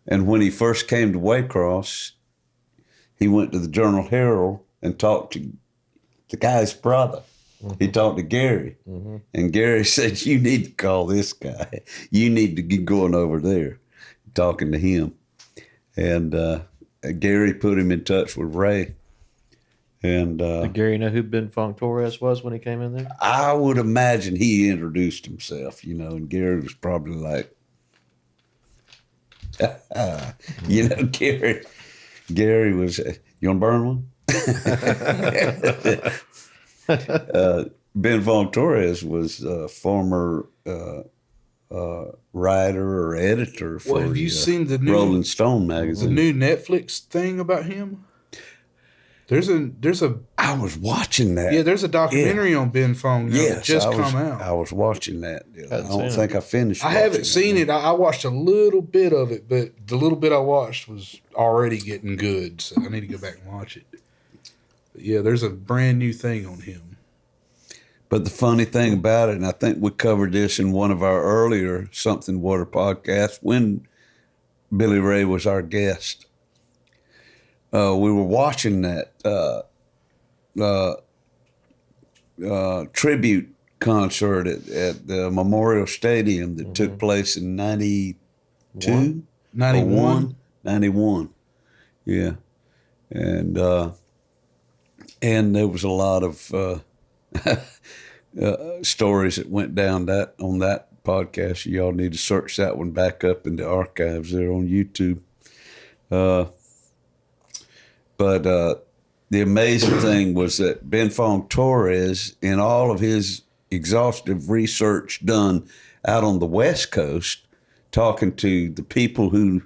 when he first came to Waycross, he went to the Journal Herald and talked to the guy's brother. Mm-hmm. He talked to Gary. Mm-hmm. And Gary said, "You need to call this guy. You need to get going over there," talking to him. And Gary put him in touch with Ray. And did Gary know who Ben Fong Torres was when he came in there? I would imagine he introduced himself, you know, and Gary was probably like, you know, Gary was, you want to burn one? Ben Fong Torres was a former writer or editor for have you seen the new Rolling Stone magazine. The new Netflix thing about him? There's a. I was watching that. Yeah, there's a documentary on Ben Fong now that just come out. I was watching that. I don't think I finished. I haven't seen it. I watched a little bit of it, but the little bit I watched was already getting good, so I need to go back and watch it. But yeah, there's a brand new thing on him. But the funny thing about it, and I think we covered this in one of our earlier Something Water podcasts when Billy Ray was our guest. We were watching that tribute concert at the Memorial Stadium that took place in 92? 91. 91. Yeah. And there was a lot of stories that went down on that podcast. Y'all need to search that one back up in the archives there on YouTube. But the amazing thing was that Ben Fong Torres, in all of his exhaustive research done out on the West Coast, talking to the people who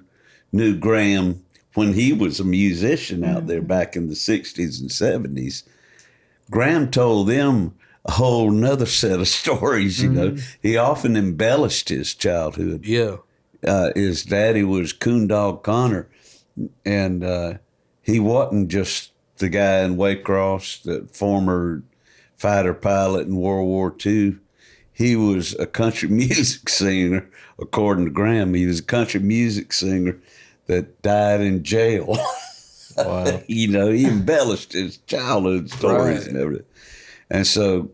knew Graham when he was a musician out there back in the 60s and 70s, Graham told them a whole nother set of stories, you know. He often embellished his childhood. Yeah. His daddy was Coondog Connor, and he wasn't just the guy in Waycross, the former fighter pilot in World War II. He was a country music singer, according to Graham. He was a country music singer that died in jail. Wow. You know, he embellished his childhood stories and everything. And so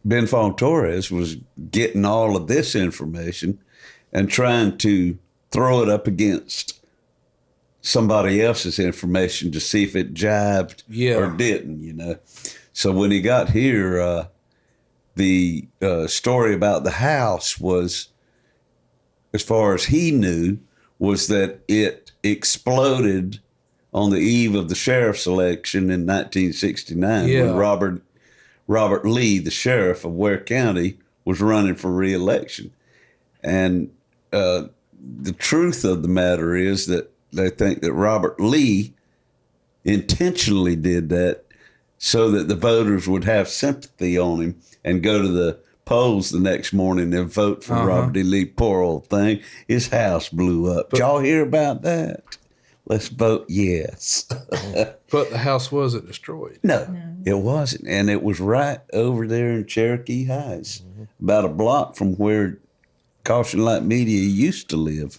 Ben Fong Torres was getting all of this information and trying to throw it up against somebody else's information to see if it jibed or didn't, you know. So when he got here, the story about the house was, as far as he knew, was that it exploded on the eve of the sheriff's election in 1969 when Robert Lee, the sheriff of Ware County, was running for re-election. And the truth of the matter is that they think that Robert Lee intentionally did that so that the voters would have sympathy on him and go to the polls the next morning and vote for Robert E. Lee. Poor old thing. His house blew up. Did y'all hear about that? Let's vote yes. But the house wasn't destroyed. No, it wasn't. And it was right over there in Cherokee Heights, about a block from where Caution Light Media used to live.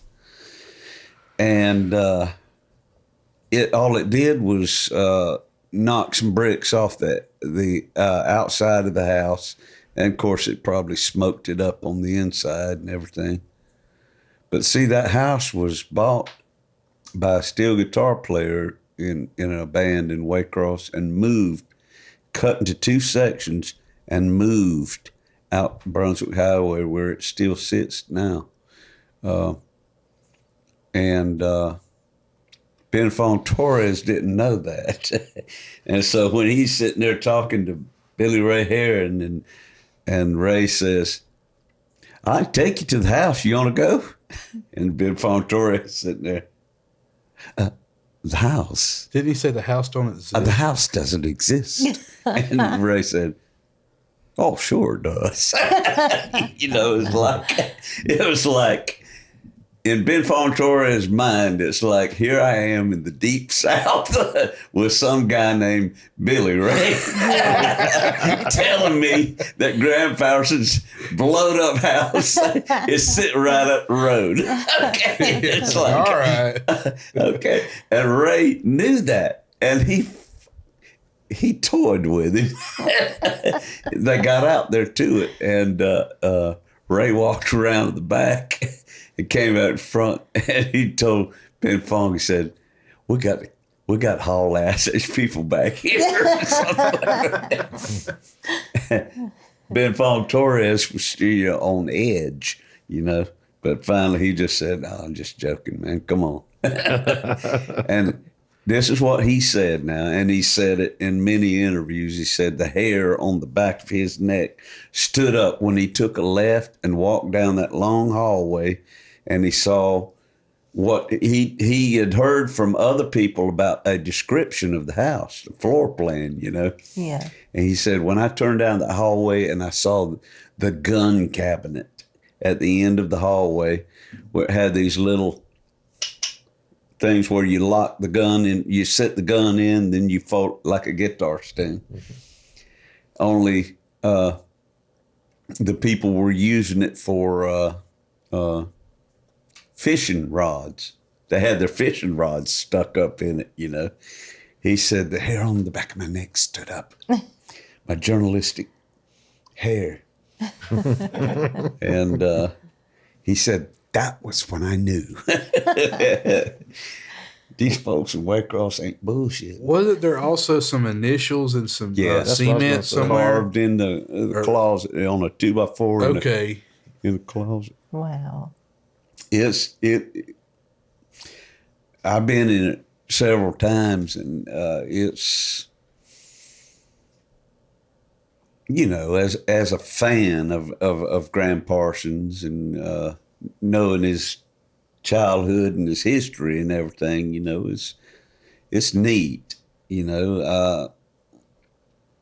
And all it did was knock some bricks off the outside of the house. And, of course, it probably smoked it up on the inside and everything. But, see, that house was bought by a steel guitar player in a band in Waycross and moved, cut into two sections, and moved out Brunswick Highway where it still sits now. And Ben Fong Torres didn't know that. And so when he's sitting there talking to Billy Ray Herrin and Ray says, "I can take you to the house. You want to go?" And Ben Fong Torres sitting there, "The house? Didn't he say the house don't exist? The house doesn't exist." And Ray said, "Oh, sure it does." You know, it was like in Ben Fong Torres' mind, it's like, here I am in the deep South with some guy named Billy Ray telling me that Graham Patterson's blowed up house is sitting right up the road. Okay. It's like, all right. Okay. And Ray knew that. And he toyed with him. They got out there to it. And Ray walked around the back and came out in front, and he told Ben Fong, he said, we got to haul ass these people back here. Ben Fong Torres was still on edge, you know, but finally he just said, "No, I'm just joking, man. Come on." And this is what he said now, and he said it in many interviews. He said the hair on the back of his neck stood up when he took a left and walked down that long hallway, and he saw what he had heard from other people about a description of the house, the floor plan, you know. Yeah. And he said, when I turned down the hallway and I saw the gun cabinet at the end of the hallway, where it had these little things where you lock the gun and you set the gun in, then you fold like a guitar stand. Mm-hmm. Only the people were using it for fishing rods. They had their fishing rods stuck up in it, you know. He said the hair on the back of my neck stood up. My journalistic hair. And he said, that was when I knew. These folks in Waycross ain't bullshit. Wasn't there also some initials and some cement somewhere? Carved in the closet on a 2x4 okay. in the closet. Wow. I've been in it several times, and it's, you know, as a fan of Graham Parsons and knowing his childhood and his history and everything, you know, it's neat, you know.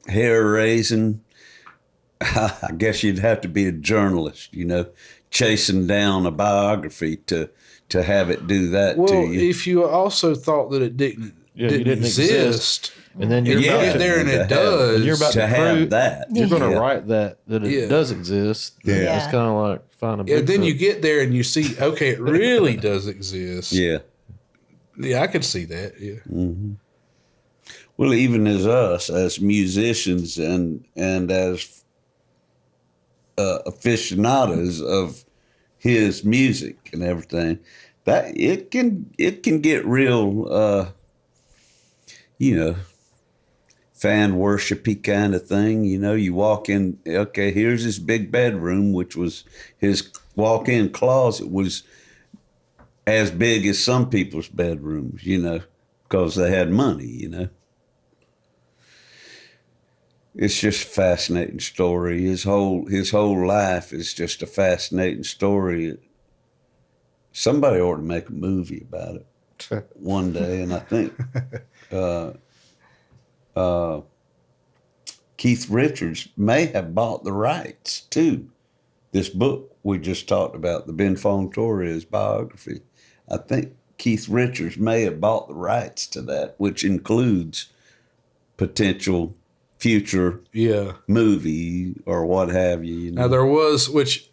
Hair raising, I guess you'd have to be a journalist, you know, chasing down a biography to have it do that to you. Well, if you also thought that it didn't didn't exist. And then you're You about get to, there and it does. and you're about to to have prove that. You're going to Yeah. write that it does exist. Yeah. It's kind of like find a Bigfoot. And then you get there and you see, okay, it really does exist. Yeah. Yeah, I could see that. Yeah. Mm-hmm. Well, even as us, as musicians and as aficionados of his music and everything, that it can get real, fan worshipy kind of thing. You walk in, okay, here's his big bedroom, which was his walk-in closet was as big as some people's bedrooms, because they had money, It's just a fascinating story. His whole life is just a fascinating story. Somebody ought to make a movie about it one day, and I think Keith Richards may have bought the rights to this book we just talked about, the Ben Fong Torres biography. I think Keith Richards may have bought the rights to that, which includes potential future movie or what have you. Now there was, which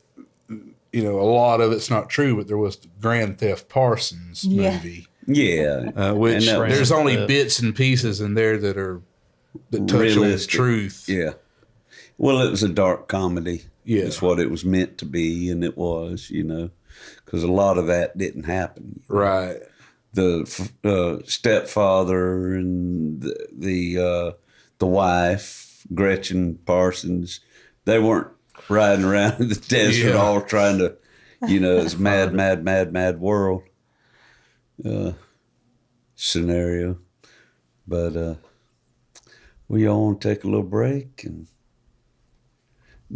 a lot of it's not true, but there was the Grand Theft Parsons movie. Yeah, which and there's only bits and pieces in there that touch realistic. on truth. Yeah. Well, it was a dark comedy. Yeah. It's what it was meant to be, and it was, because a lot of that didn't happen. Right. The stepfather and the wife, Gretchen Parsons, they weren't riding around in the desert all trying to, it's mad world scenario. But we all want to take a little break and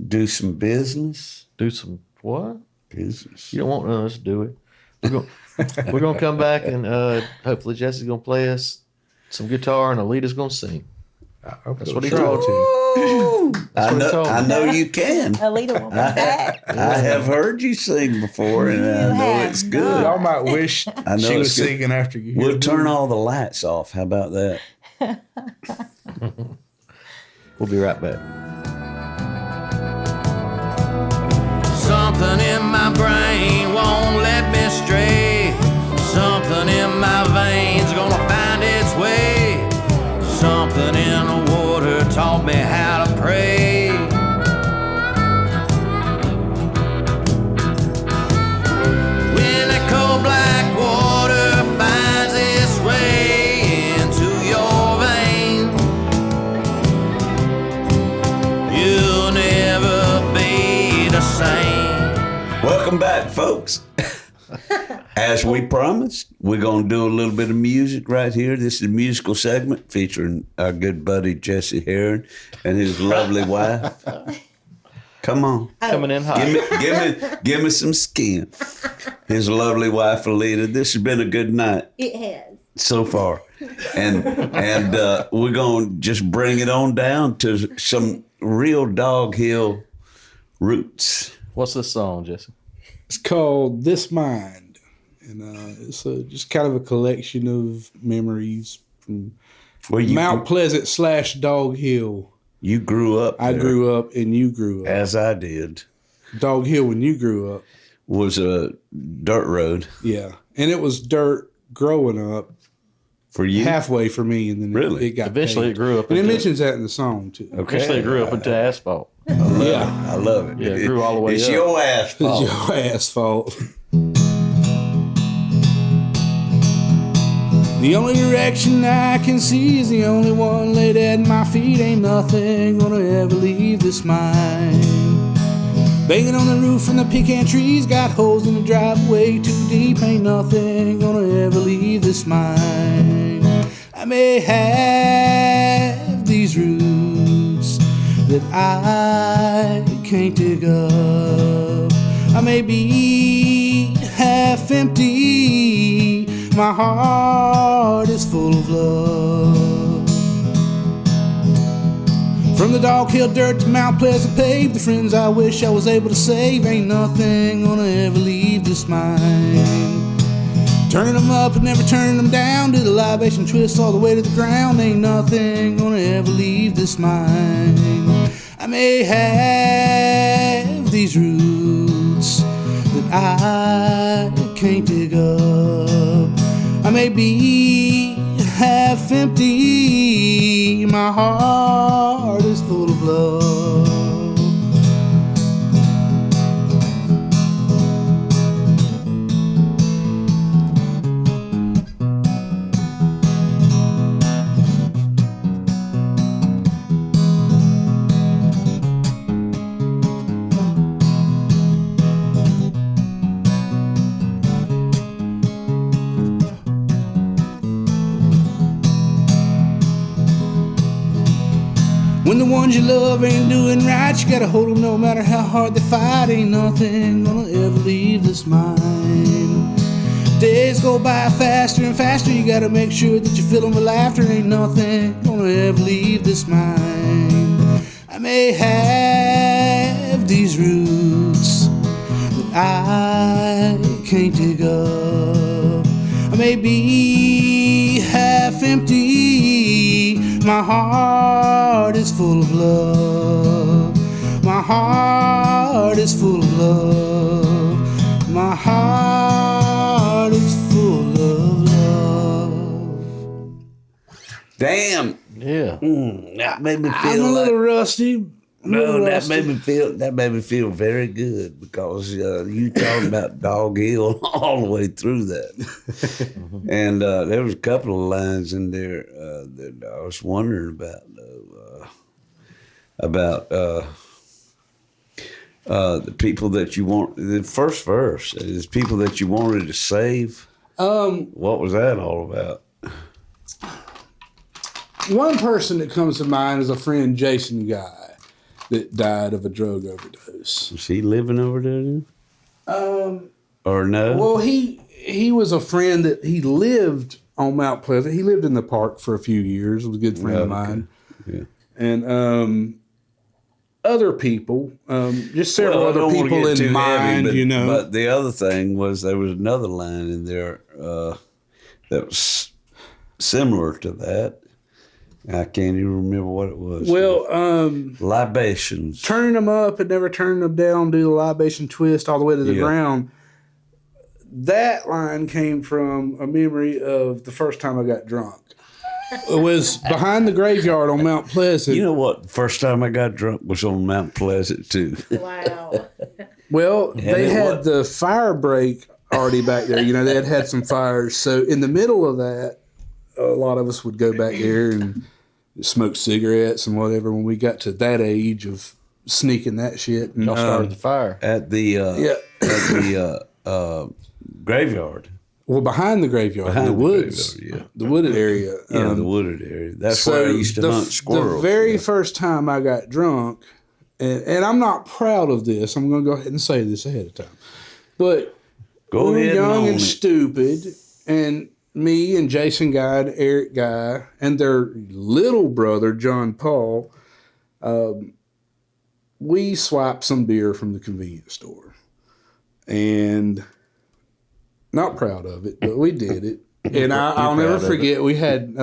do some business. Do some what? Business. You don't want us to do it. We're gonna come back and hopefully Jesse's gonna play us some guitar and Ellita's gonna sing. That's what he told you. I know you can. Ellita will be back. I have heard you sing before, and I know it's good. Y'all might wish she was singing after you. We'll turn all the lights off. How about that? We'll be right back. Something in my brain won't let me stray. Something in my veins gonna find its way. Something in the water taught me how to pray. When that cold black water finds its way into your veins, you'll never be the same. Welcome back, folks. As we promised, we're going to do a little bit of music right here. This is a musical segment featuring our good buddy Jesse Herrin and his lovely wife. Come on. Coming in hot. Give me some skin. His lovely wife, Ellita. This has been a good night. It has. So far. And we're going to just bring it on down to some real Dog Hill roots. What's this song, Jesse? It's called This Mind. And it's just kind of a collection of memories from Mount Pleasant / Dog Hill. You grew up there. I grew up and you grew up. As I did. Dog Hill, when you grew up, was a dirt road. Yeah. And it was dirt growing up. For you? Halfway for me. And then it got eventually paved. it grew up. And it mentions that in the song, too. Okay. Eventually it grew up into asphalt. I love it. Yeah, it grew all the way it's up. Your asphalt. It's your asphalt. The only direction I can see is the only one laid at my feet. Ain't nothing gonna ever leave this mind. Banging on the roof from the pecan trees, got holes in the driveway too deep. Ain't nothing gonna ever leave this mind. I may have these roots that I can't dig up. I may be half empty. My heart is full of love. From the Dog Hill dirt to Mount Pleasant paved, the friends I wish I was able to save. Ain't nothing gonna ever leave this mind. Turning them up and never turning them down. Do the libation twist all the way to the ground. Ain't nothing gonna ever leave this mind. I may have these roots that I can't dig up. I may be half empty. My heart is full of love. When the ones you love ain't doing right, you gotta hold them no matter how hard they fight. Ain't nothing gonna ever leave this mind. Days go by faster and faster, you gotta make sure that you fill them with laughter. Ain't nothing gonna ever leave this mind. I may have these roots that I can't dig up. I may be half empty. My heart is full of love. My heart is full of love. My heart is full of love. Damn. Yeah. That made me I'm feel a like, little rusty. no, that made me feel very good because you talking about Dog Hill all the way through that. And there was a couple of lines in there that I was wondering about the people that you want. The first verse is people that you wanted to save. What was that all about? One person that comes to mind is a friend, Jason Guy, that died of a drug overdose. Was he living over there then? Or no? Well, he was a friend that he lived on Mount Pleasant. He lived in the park for a few years. It was a good friend of mine. Yeah. And other people, just several other people in mind, you know. But the other thing was there was another line in there that was similar to that. I can't even remember what it was. Well, libations. Turning them up and never turning them down, do the libation twist all the way to the ground. That line came from a memory of the first time I got drunk. It was behind the graveyard on Mount Pleasant. You know what? The first time I got drunk was on Mount Pleasant, too. Wow. Well, they had the fire break already back there. You know, they had some fires. So in the middle of that, a lot of us would go back there and smoke cigarettes and whatever when we got to that age of sneaking that shit. And, Y'all started the fire. At the graveyard. Well, behind the graveyard, the woods, the wooded area. The wooded area. That's where I used to hunt squirrels. The very first time I got drunk, and I'm not proud of this. I'm going to go ahead and say this ahead of time. But we were young and stupid, and me and Jason Guy and Eric Guy and their little brother, John Paul, we swiped some beer from the convenience store. And not proud of it, but we did it. And I'll never forget, we had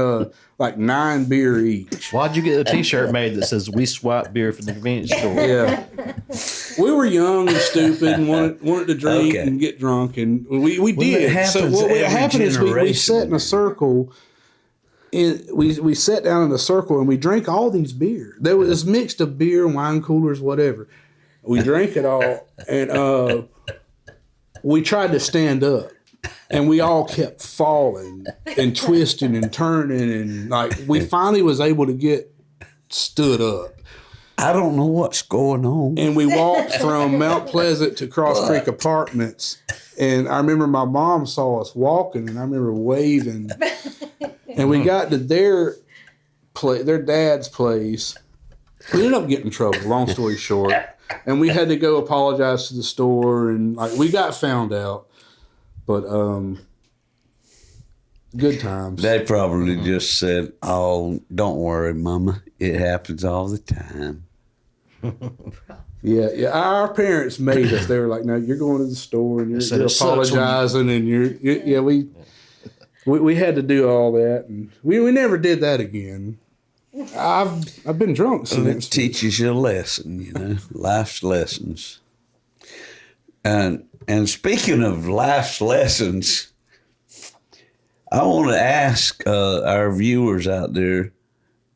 like 9 beer each. Why'd you get a T-shirt made that says "We swap beer from the convenience store"? Yeah, we were young and stupid and wanted to drink and get drunk, and we did. So what happened is we sat in a circle. And we sat down in a circle and we drank all these beer. There was mixed of beer, wine coolers, whatever. We drank it all, and we tried to stand up. And we all kept falling and twisting and turning, and like we finally was able to get stood up. I don't know what's going on. And we walked from Mount Pleasant to Cross Creek Apartments. And I remember my mom saw us walking, and I remember waving. And we got to their dad's place. We ended up getting in trouble, long story short. And we had to go apologize to the store, and like we got found out. But good times. They probably just said, "Oh, don't worry, Mama. It happens all the time." Yeah. Our parents made us. They were like, "No, you're going to the store and you're apologizing, and we had to do all that, and we never did that again. I've been drunk since. It teaches you a lesson, life's lessons. And speaking of life's lessons, I want to ask our viewers out there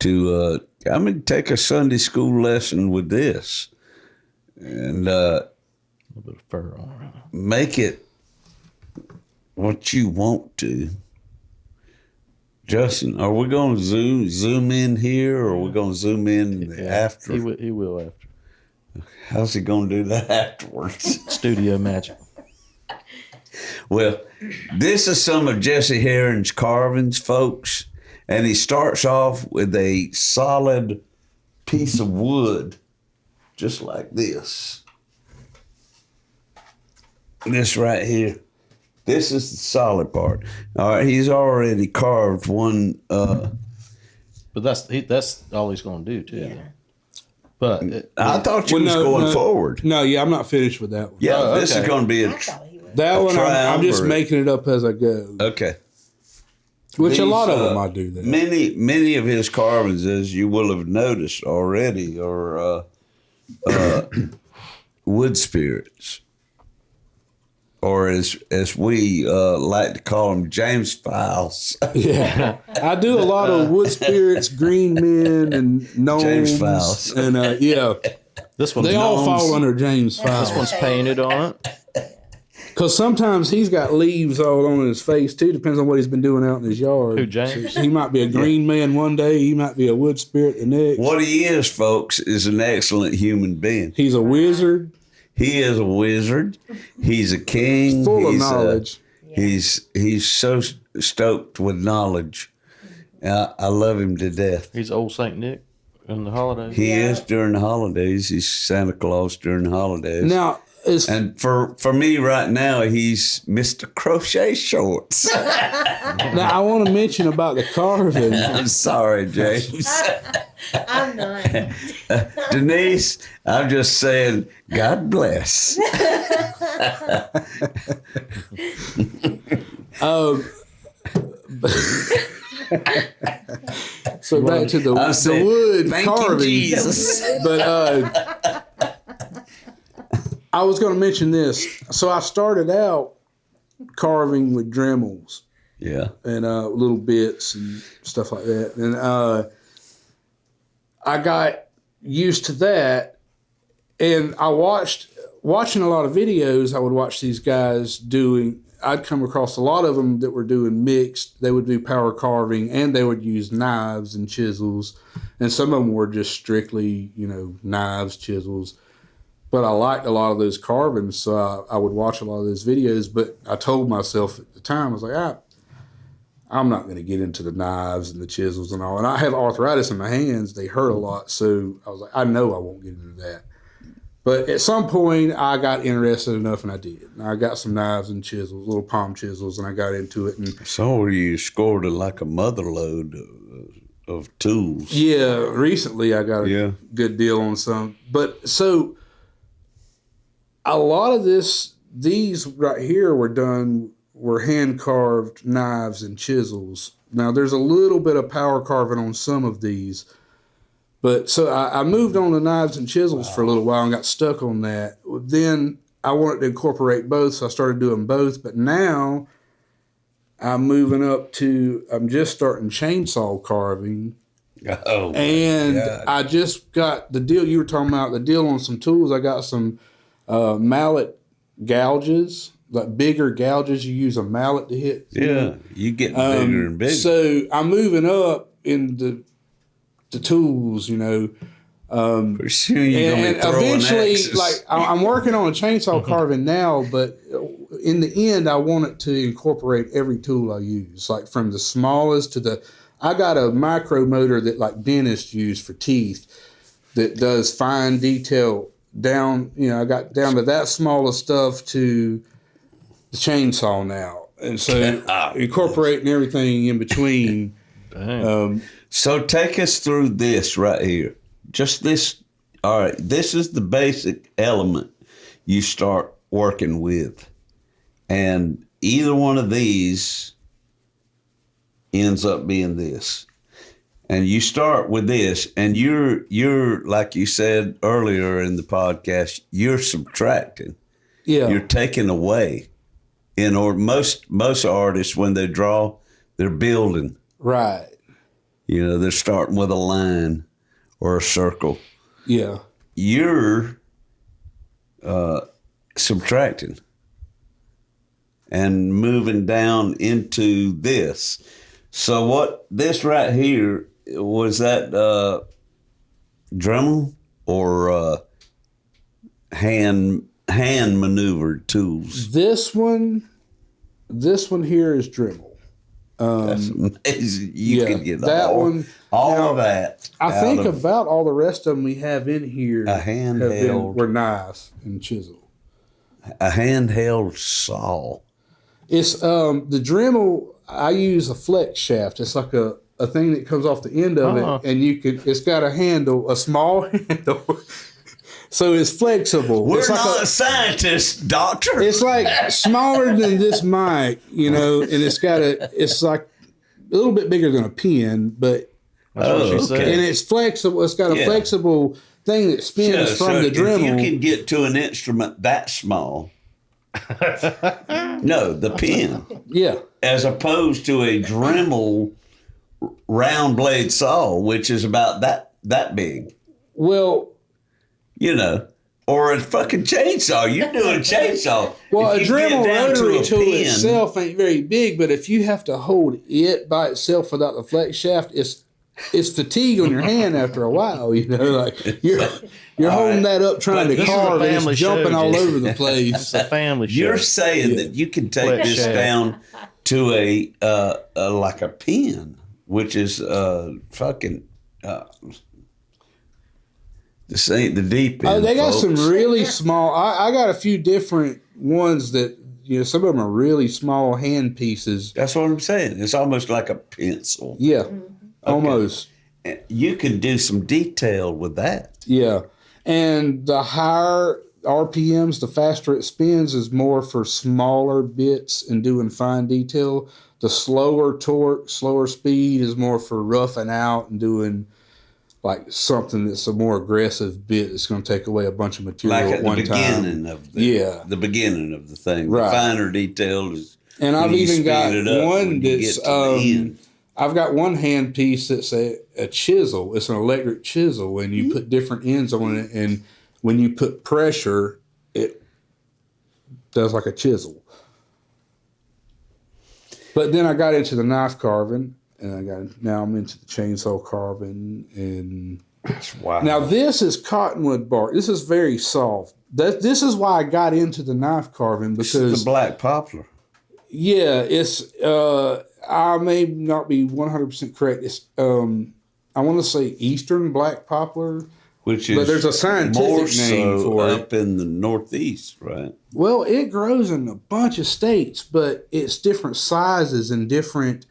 to I'm going to take a Sunday school lesson with this, and A little bit of fur on. make it what you want to. Justin, are we going to zoom in here, or are we going to zoom in after? He will after. How's he going to do that afterwards? Studio magic. Well, this is some of Jesse Herrin's carvings, folks. And he starts off with a solid piece of wood, just like this. This right here. This is the solid part. All right, he's already carved one. But that's all he's going to do, too. Yeah. But I thought you was going forward. No, I'm not finished with that one. Yeah, this okay. is going to be I a... thought he was. That one, I'm just triumvirate. making it up as I go. Okay. Which a lot of These, them I do that. Many of his carvings, as you will have noticed already, are wood spirits, or as we like to call them, James files. Yeah, I do a lot of wood spirits, green men, and gnomes. James files. And this one's they all gnomes. fall under James files. This one's painted on it. Because sometimes he's got leaves all on his face too. Depends on what he's been doing out in his yard. Who, James? He might be a green man one day. He might be a wood spirit the next. What he is, folks, is an excellent human being. He's a wizard. He is a wizard. He's a king. Full of He's, knowledge. He's so stoked with knowledge. I love him to death. He's old Saint Nick in the holidays. He is during the holidays. He's Santa Claus during the holidays. Now, And for me right now, he's Mr. Crochet Shorts. now I want to mention about the carving. I'm sorry, James. I'm not. Denise, I'm just saying, God bless. So back to the said, wood "Thank you, carving. Jesus." But I was going to mention this. So I started out carving with Dremels Yeah. and little bits and stuff like that. And I got used to that. And I watching a lot of videos. I would watch these guys doing. I'd come across a lot of them that were doing mixed. They would do power carving, and they would use knives and chisels. And some of them were just strictly, knives, chisels. But I liked a lot of those carvings, so I would watch a lot of those videos. But I told myself at the time, I was like, I'm not going to get into the knives and the chisels and all. And I have arthritis in my hands. They hurt a lot. So I was like, I know I won't get into that. But at some point, I got interested enough, and I did. And I got some knives and chisels, little palm chisels, and I got into it. And So you scored like a mother load of tools. yeah, recently I got a Yeah. good deal on some. But so a lot of these right here were hand carved knives and chisels. Now there's a little bit of power carving on some of these. But so I moved on to knives and chisels for a little while and got stuck on that. Then I wanted to incorporate both, so I started doing both. But now I'm just starting chainsaw carving. Oh, And God. I just got the deal you were talking about, the deal on some tools. I got some mallet gouges, like bigger gouges. You use a mallet to hit. Yeah, you get bigger and bigger. So I'm moving up in the tools, Pretty soon you're and going to be throwing eventually, axes. like I'm working on a chainsaw carving now, but in the end, I want it to incorporate every tool I use, like from the smallest to I got a micro motor that like dentists use for teeth that does fine detail down. I got down to that small of stuff to the chainsaw now, and so incorporating everything in between. Dang. So take us through this right here. Just this all right, this is the basic element you start working with. And either one of these ends up being this. And you start with this, and you're like you said earlier in the podcast, you're subtracting. Yeah. You're taking away. Most artists, when they draw, they're building. Right. They're starting with a line or a circle. Yeah. You're subtracting and moving down into this. So what this right here, was that Dremel or hand maneuvered tools? This one here is Dremel. That's amazing. You can get that one. All now, of that. I think about all the rest of them we have in here. A handheld. Were knife and chisel. A handheld saw. It's the Dremel. I use a flex shaft. It's like a thing that comes off the end of it, and it's got a handle, a small handle. So it's flexible. We're it's like not a scientist, doctor. It's like smaller than this mic, and it's like a little bit bigger than a pen, but and it's flexible. It's got a flexible thing that spins from the Dremel. If you can get to an instrument that small, no, the pen. Yeah. As opposed to a Dremel round blade saw, which is about that big. Well, or a fucking chainsaw. You're doing chainsaw. Well, a Dremel rotary tool itself ain't very big, but if you have to hold it by itself without the flex shaft, it's fatigue on your hand after a while. Like you're holding that up trying to carve, and it's jumping all over the place. It's a family show. You're saying that you can take this down to a like a pen, which is fucking. This ain't the deep end. They got folks. some really small. I got a few different ones that some of them are really small hand pieces. That's what I'm saying. It's almost like a pencil. Yeah, almost. You can do some detail with that. Yeah, and the higher RPMs, the faster it spins, is more for smaller bits and doing fine detail. The slower torque, slower speed is more for roughing out and doing like something that's a more aggressive bit that's going to take away a bunch of material like at one time. The beginning of the thing. Right. The finer detail is. And I've even got one that's. I've got one hand piece that's a chisel. It's an electric chisel, and you put different ends on it, and when you put pressure, it does like a chisel. But then I got into the knife carving, and now I'm into the chainsaw carving, and wow. Now this is cottonwood bark. This is very soft. This is why I got into the knife carving, because the black poplar. Yeah, it's. I may not be 100% correct. It's. I want to say eastern black poplar, which is but there's a scientific name for it up in the Northeast, right? Well, it grows in a bunch of states, but it's different sizes and different,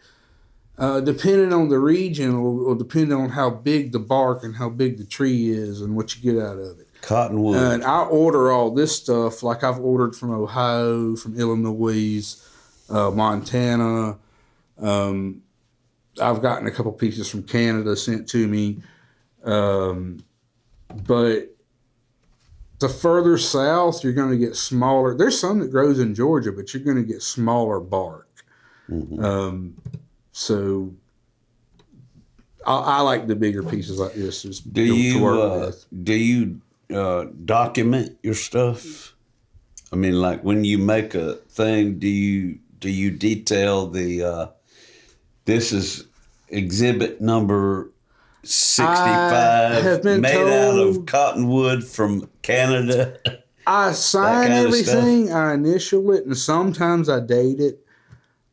depending on the region or depending on how big the bark and how big the tree is and what you get out of it. Cottonwood. And I order all this stuff. Like I've ordered from Ohio, from Illinois, Montana. I've gotten a couple pieces from Canada sent to me. But the further south, you're going to get smaller. There's some that grows in Georgia, but you're going to get smaller bark. Mm-hmm. So I like the bigger pieces like this. Do you document your stuff? I mean, like when you make a thing, do you detail the this is exhibit number 65 made out of cottonwood from Canada? I sign everything, I initial it, and sometimes I date it.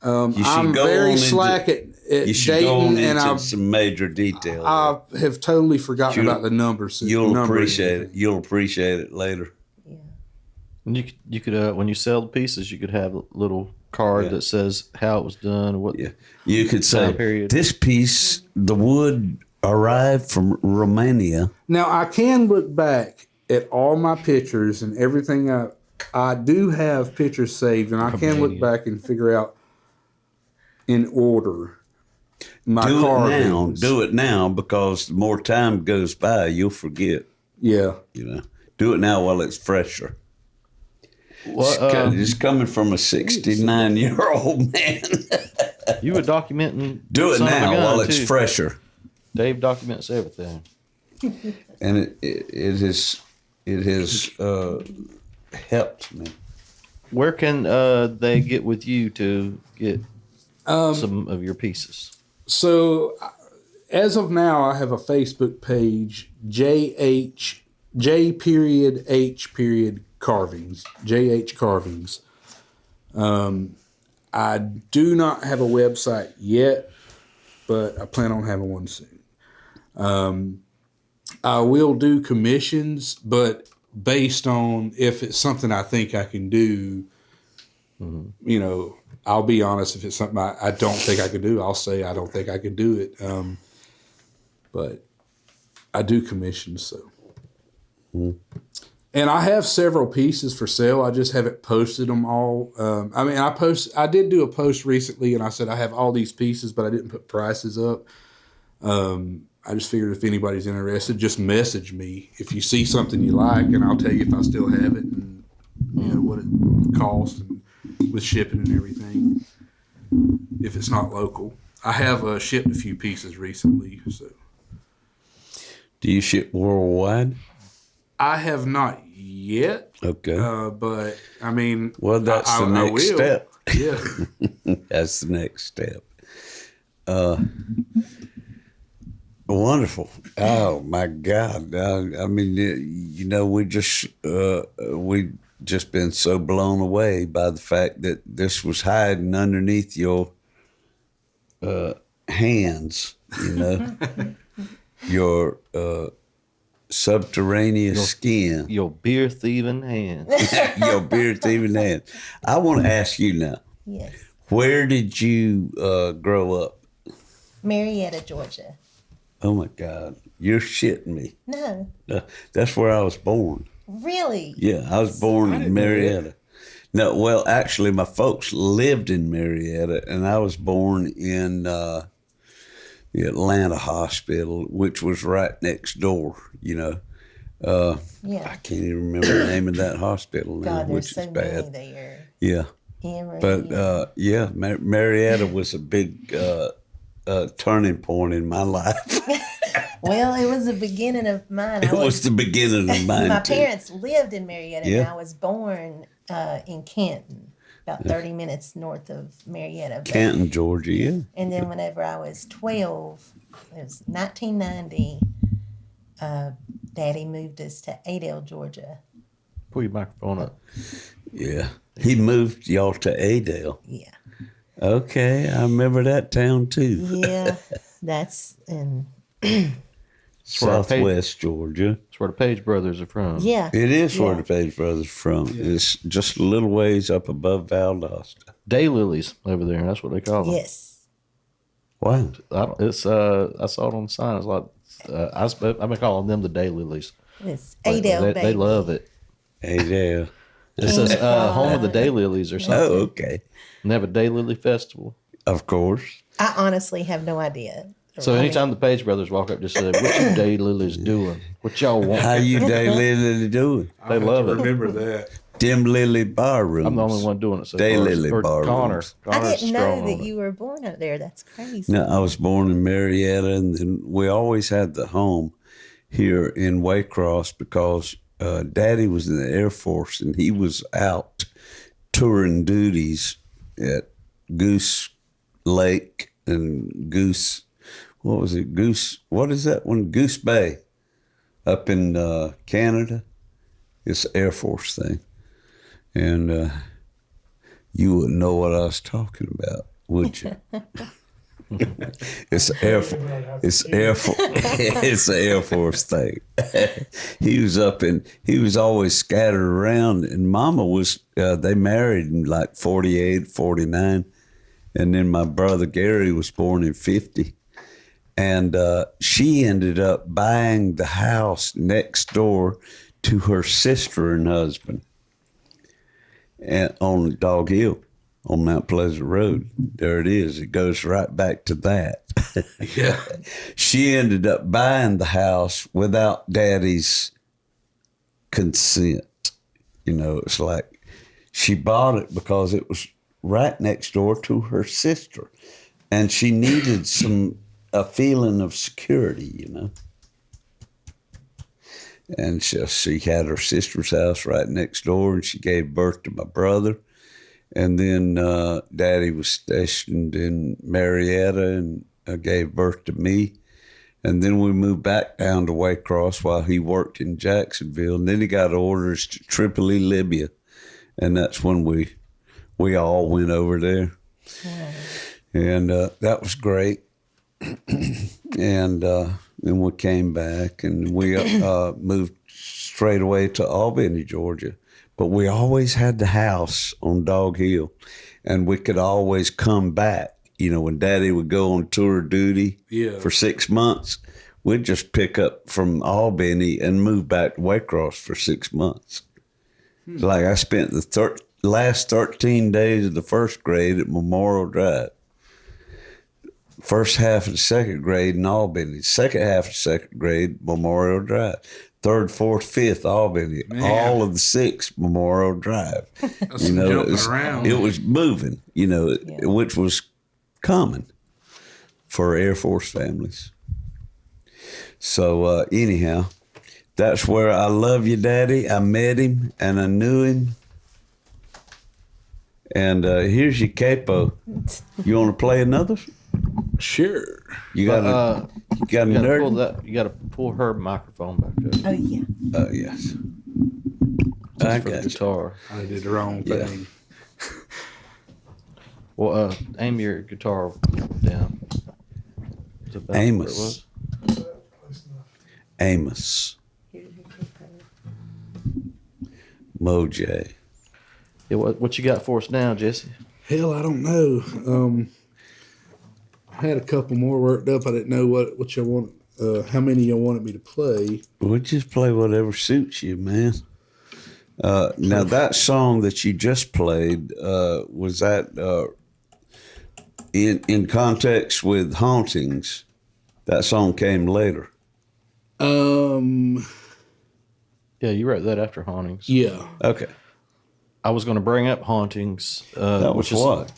I'm very slack at dating, and I've some major detail. I have totally forgotten about the numbers. You'll appreciate it. You'll appreciate it later. Yeah. And you could when you sell the pieces, you could have a little card that says how it was done, what you could say period. This piece, the wood arrived from Romania. Now, I can look back at all my pictures and everything. I do have pictures saved, and I can look back and figure out in order my carvings. Do it now, because the more time goes by, you'll forget. Yeah. Do it now while it's fresher. It's coming from a 69-year-old man. You were documenting. Do it now while it's fresher. Dave documents everything. And it has helped me. Where can they get with you to get some of your pieces? So, as of now, I have a Facebook page, J.H. Carvings, JH Carvings. I do not have a website yet, but I plan on having one soon. I will do commissions, but based on if it's something I think I can do, I'll be honest. If it's something I don't think I can do, I'll say I don't think I can do it. But I do commissions, so. And I have several pieces for sale. I just haven't posted them all. I did do a post recently, and I said I have all these pieces, but I didn't put prices up. I just figured if anybody's interested, just message me if you see something you like, and I'll tell you if I still have it and what it costs and with shipping and everything. If it's not local, I have shipped a few pieces recently. So, do you ship worldwide? I have not yet. Okay. But I mean, well, that's the next step. Yeah. That's the next step. Wonderful. Oh my God. I mean, we just been so blown away by the fact that this was hiding underneath your hands, your subterraneous skin. Your beer thieving hands. Your beer thieving hands. I want to ask you now. Yes. Where did you grow up? Marietta, Georgia. Oh my God. You're shitting me. No. That's where I was born. Really? Yeah, I was born in Marietta. No, well, actually, my folks lived in Marietta, and I was born in the Atlanta hospital, which was right next door, Yeah. I can't even remember the name of that hospital now, God, which there's is so bad. many there. Yeah. But, Marietta was a big turning point in my life. Well, it was the beginning of mine. It was the beginning of mine, My too. parents lived in Marietta, Yeah. and I was born in Canton, about 30 minutes north of Marietta. But- Canton, Georgia, yeah. And then whenever I was 12, it was 1990, Daddy moved us to Adel, Georgia. Pull your microphone up. Yeah. He moved y'all to Adel. Yeah. Okay, I remember that town, too. Yeah, that's in... Southwest Georgia. That's where the Page brothers are from. Yeah. It is where the Page brothers are from. Yeah. It's just a little ways up above Valdosta. Daylilies over there. That's what they call them. Yes. Wow. I saw it on the sign. It's like I've been calling them the Daylilies. It's But Adel, they baby. love it. Adel. It says home of the Daylilies or something. Oh, okay. And they have a Daylily festival. Of course. I honestly have no idea. So anytime the Page brothers walk up, just say, "What you Daylilies doing? What y'all want?" How you Daylily doing? They love it. Remember that. Dim Lily Bar Rooms. I'm the only one doing it so Daylily far. Bar Connor. Rooms. I Connor's didn't know strong that on it. you were born up there. That's crazy. No, I was born in Marietta, and then we always had the home here in Waycross because Daddy was in the Air Force, and he was out touring duties at Goose Lake and Goose. What was it? What is that one? Goose Bay up in Canada. It's an Air Force thing. And you wouldn't know what I was talking about, would you? It's Air Force. It's Air Force. It's an Air Force thing. He was always scattered around, and Mama was, they married in like 48, 49. And then my brother Gary was born in 50. And she ended up buying the house next door to her sister and husband on Dog Hill on Mount Pleasant Road. There it is. It goes right back to that. Yeah. She ended up buying the house without Daddy's consent. It's like she bought it because it was right next door to her sister. And she needed a feeling of security, And she had her sister's house right next door, and she gave birth to my brother. And then Daddy was stationed in Marietta and gave birth to me. And then we moved back down to Waycross while he worked in Jacksonville. And then he got orders to Tripoli, Libya. And that's when we all went over there. Yeah. And that was great. And then we came back and we moved straight away to Albany, Georgia. But we always had the house on Dog Hill. And we could always come back. When Daddy would go on tour duty for 6 months, we'd just pick up from Albany and move back to Waycross for 6 months. Like I spent the last 13 days of the first grade at Memorial Drive. First half of the second grade in Albany. Second half of second grade, Memorial Drive. Third, fourth, fifth, Albany. Man. All of the six, Memorial Drive. It was moving, which was common for Air Force families. So anyhow, that's where I love you, Daddy. I met him and I knew him. And here's your capo. You want to play another? Sure. You got a nerd? You got to pull her microphone back up. Oh, yeah. Oh, yes. I got the guitar. I did the wrong thing. Well, aim your guitar down. Amos. Amos. Moj. Yeah, what you got for us now, Jesse? Hell, I don't know. I had a couple more worked up. I didn't know what you want. How many you wanted me to play? We'll just play whatever suits you, man. Now that song that you just played, was that in context with Hauntings? That song came later. Yeah, you wrote that after Hauntings. Yeah. Okay. I was going to bring up Hauntings. That was what?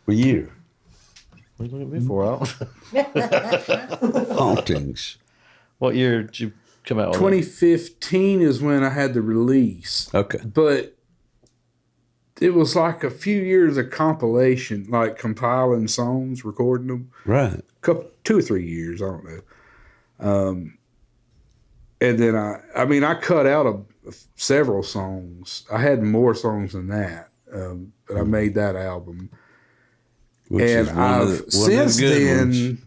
What year? What are you looking at me for? Hauntings. What year did you come out with 2015 is when I had the release. Okay. But it was like a few years of compilation, like compiling songs, recording them. Right. 2 or 3 years, I don't know. And then I cut out several songs. I had more songs than that, but I made that album. And I've since then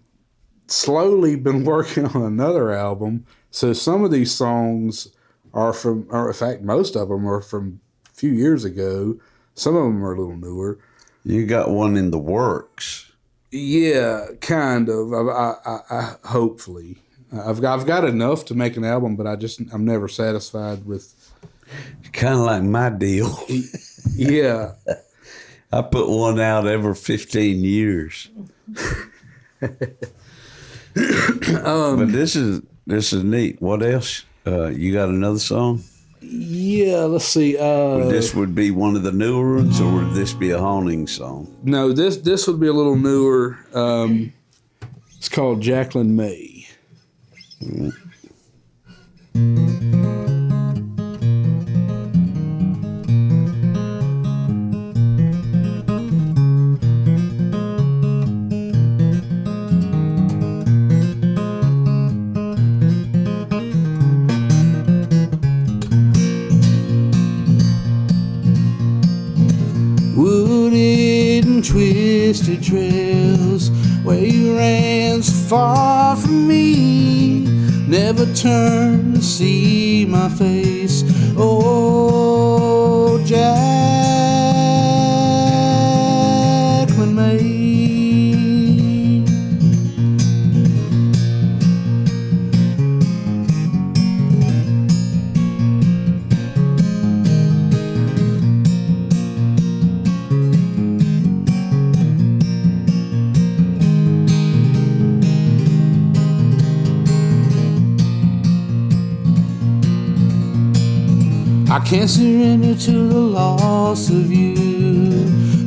slowly been working on another album. So some of these songs are in fact, most of them are from a few years ago. Some of them are a little newer. You got one in the works. Yeah, kind of. I hopefully. I've got enough to make an album, but I'm never satisfied with. Kind of like my deal. Yeah. I put one out every 15 years. But this is neat. What else? You got another song? Yeah, let's see. This would be one of the newer ones, or would this be a haunting song? No, this would be a little newer. It's called Jacqueline May. Mm. Wooded and twisted trails where you ran so far from me, never turned to see my face. Oh, Jacqueline May, I can't surrender to the loss of you.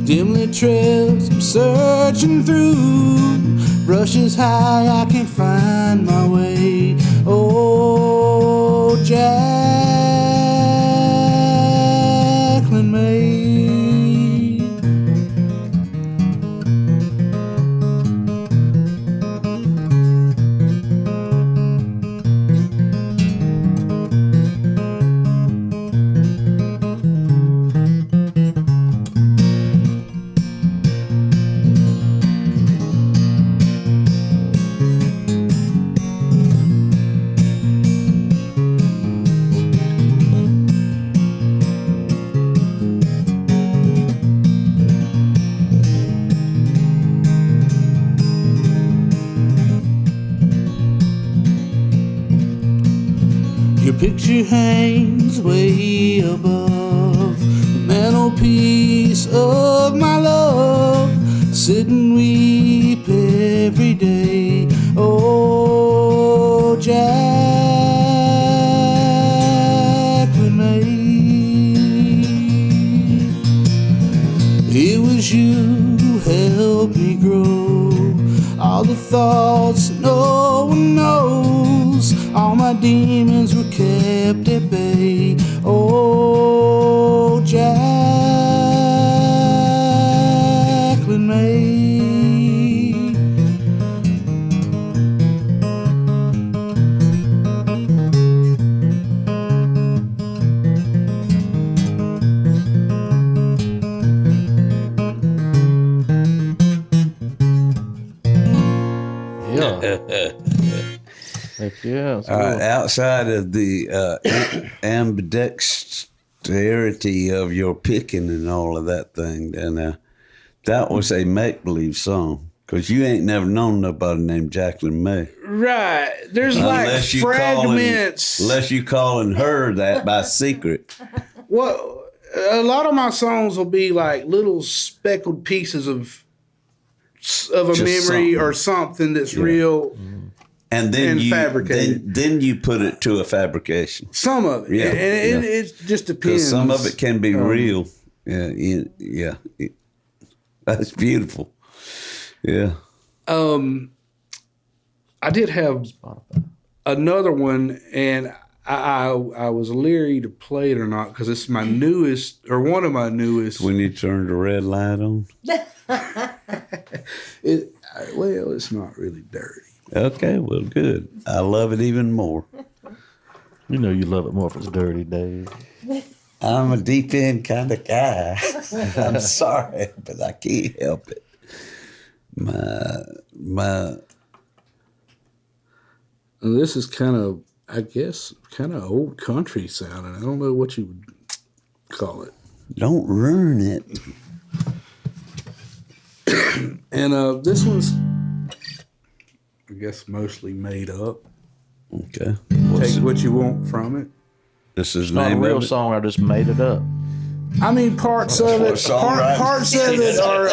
Dimly trails I'm searching through. Brushes high, I can't find my way. Oh, Jacqueline May. Your picture hangs way above the mantelpiece of my love. Sit and weep every day. Oh, Jacqueline May. It was you who helped me grow. All the thoughts that no one knows. All my demons were kept at bay. Oh, Jacqueline May. Yeah. Heck yeah. That's cool. Outside of the ambidexterity of your picking and all of that thing, and that was a make-believe song. Because you ain't never known nobody named Jacqueline May. Right. There's like fragments. Unless you calling her that by secret. Well, a lot of my songs will be like little speckled pieces of a Just memory something. or something that's real. And then And you fabricated. then you put it to a fabrication. Some of it. Yeah, And yeah. it just depends. Because some of it can be real. Yeah. That's beautiful. Yeah. I did have another one, and I was leery to play it or not because it's my newest, or one of my newest. When you turn the red light on. Well, it's not really dirty. Okay, well, good. I love it even more. You know you love it more if it's dirty, Dave. I'm a deep end kind of guy. I'm sorry, but I can't help it. This is kind of, I guess, kind of old country sounding. I don't know what you would call it. Don't ruin it. And this one's, I guess, mostly made up. Okay. Take what you want from it. This is Not a name real of it? song. I just made it up. I mean, parts of it. songwriting. Parts of it are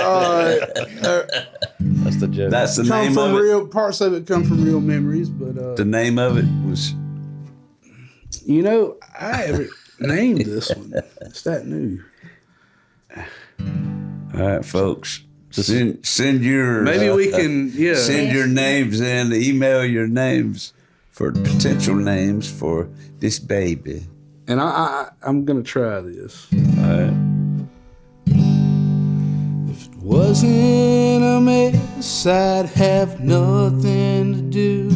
That's the joke. That's the come name from of it. real. Parts of it come from real memories, but The name of it was. you know, I haven't named this one. It's that new. All right, folks. Send your. Maybe we can. Yeah. Send your names in. Email your names for potential names for this baby. And I'm gonna try this. All right. If it wasn't a mess, I'd have nothing to do.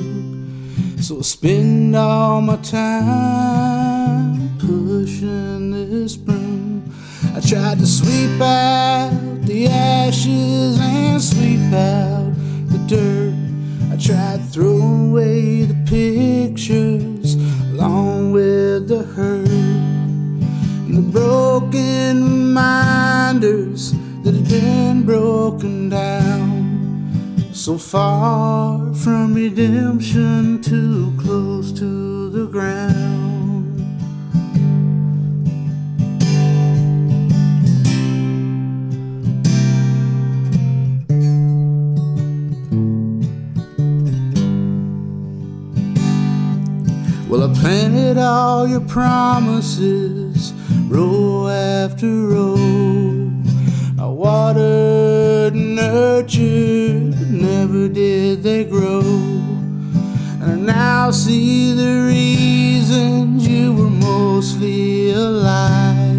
So I spend all my time pushing this broom. I tried to sweep out the ashes and sweep out the dirt. I tried throwing away the pictures along with the hurt and the broken reminders that had been broken down. So far from redemption, too close to the ground. Well, I planted all your promises, row after row. I watered and nurtured, but never did they grow. And I now see the reasons you were mostly a lie.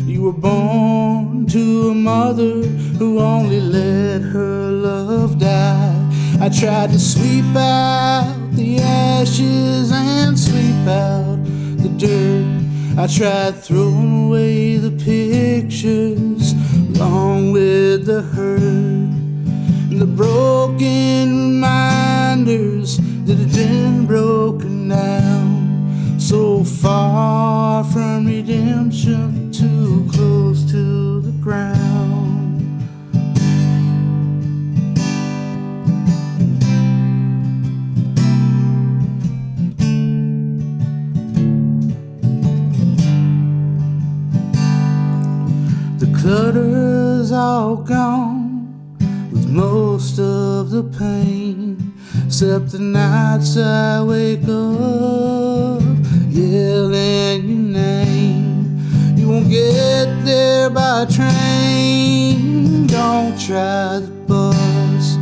You were born to a mother who only let her love die. I tried to sweep out the ashes and sweep out the dirt. I tried throwing away the pictures along with the hurt and the broken reminders that had been broken down. So far from redemption, too close to the ground. Clutter's all gone with most of the pain, except the nights I wake up yelling your name. You won't get there by train, don't try the bus.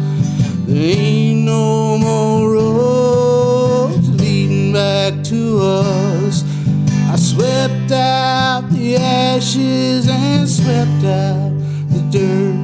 There ain't no more roads leading back to us. I swept out the ashes and swept out the dirt.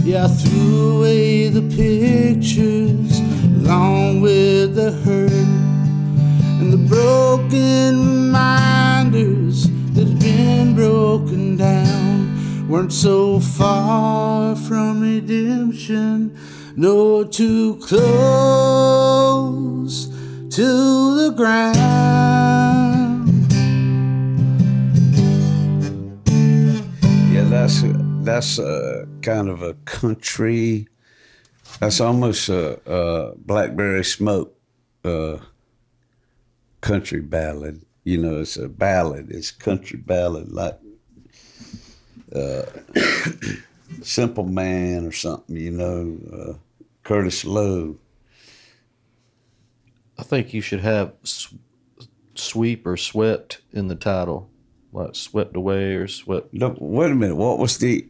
Yeah, I threw away the pictures along with the hurt and the broken reminders that had been broken down. Weren't so far from redemption, no, too close to the ground. That's kind of a country. That's almost a Blackberry Smoke country ballad. You know, it's a ballad. It's a country ballad, like Simple Man or something. You know, Curtis Lowe. I think you should have sweep or swept in the title. Like swept away or swept. No, wait a minute. What was the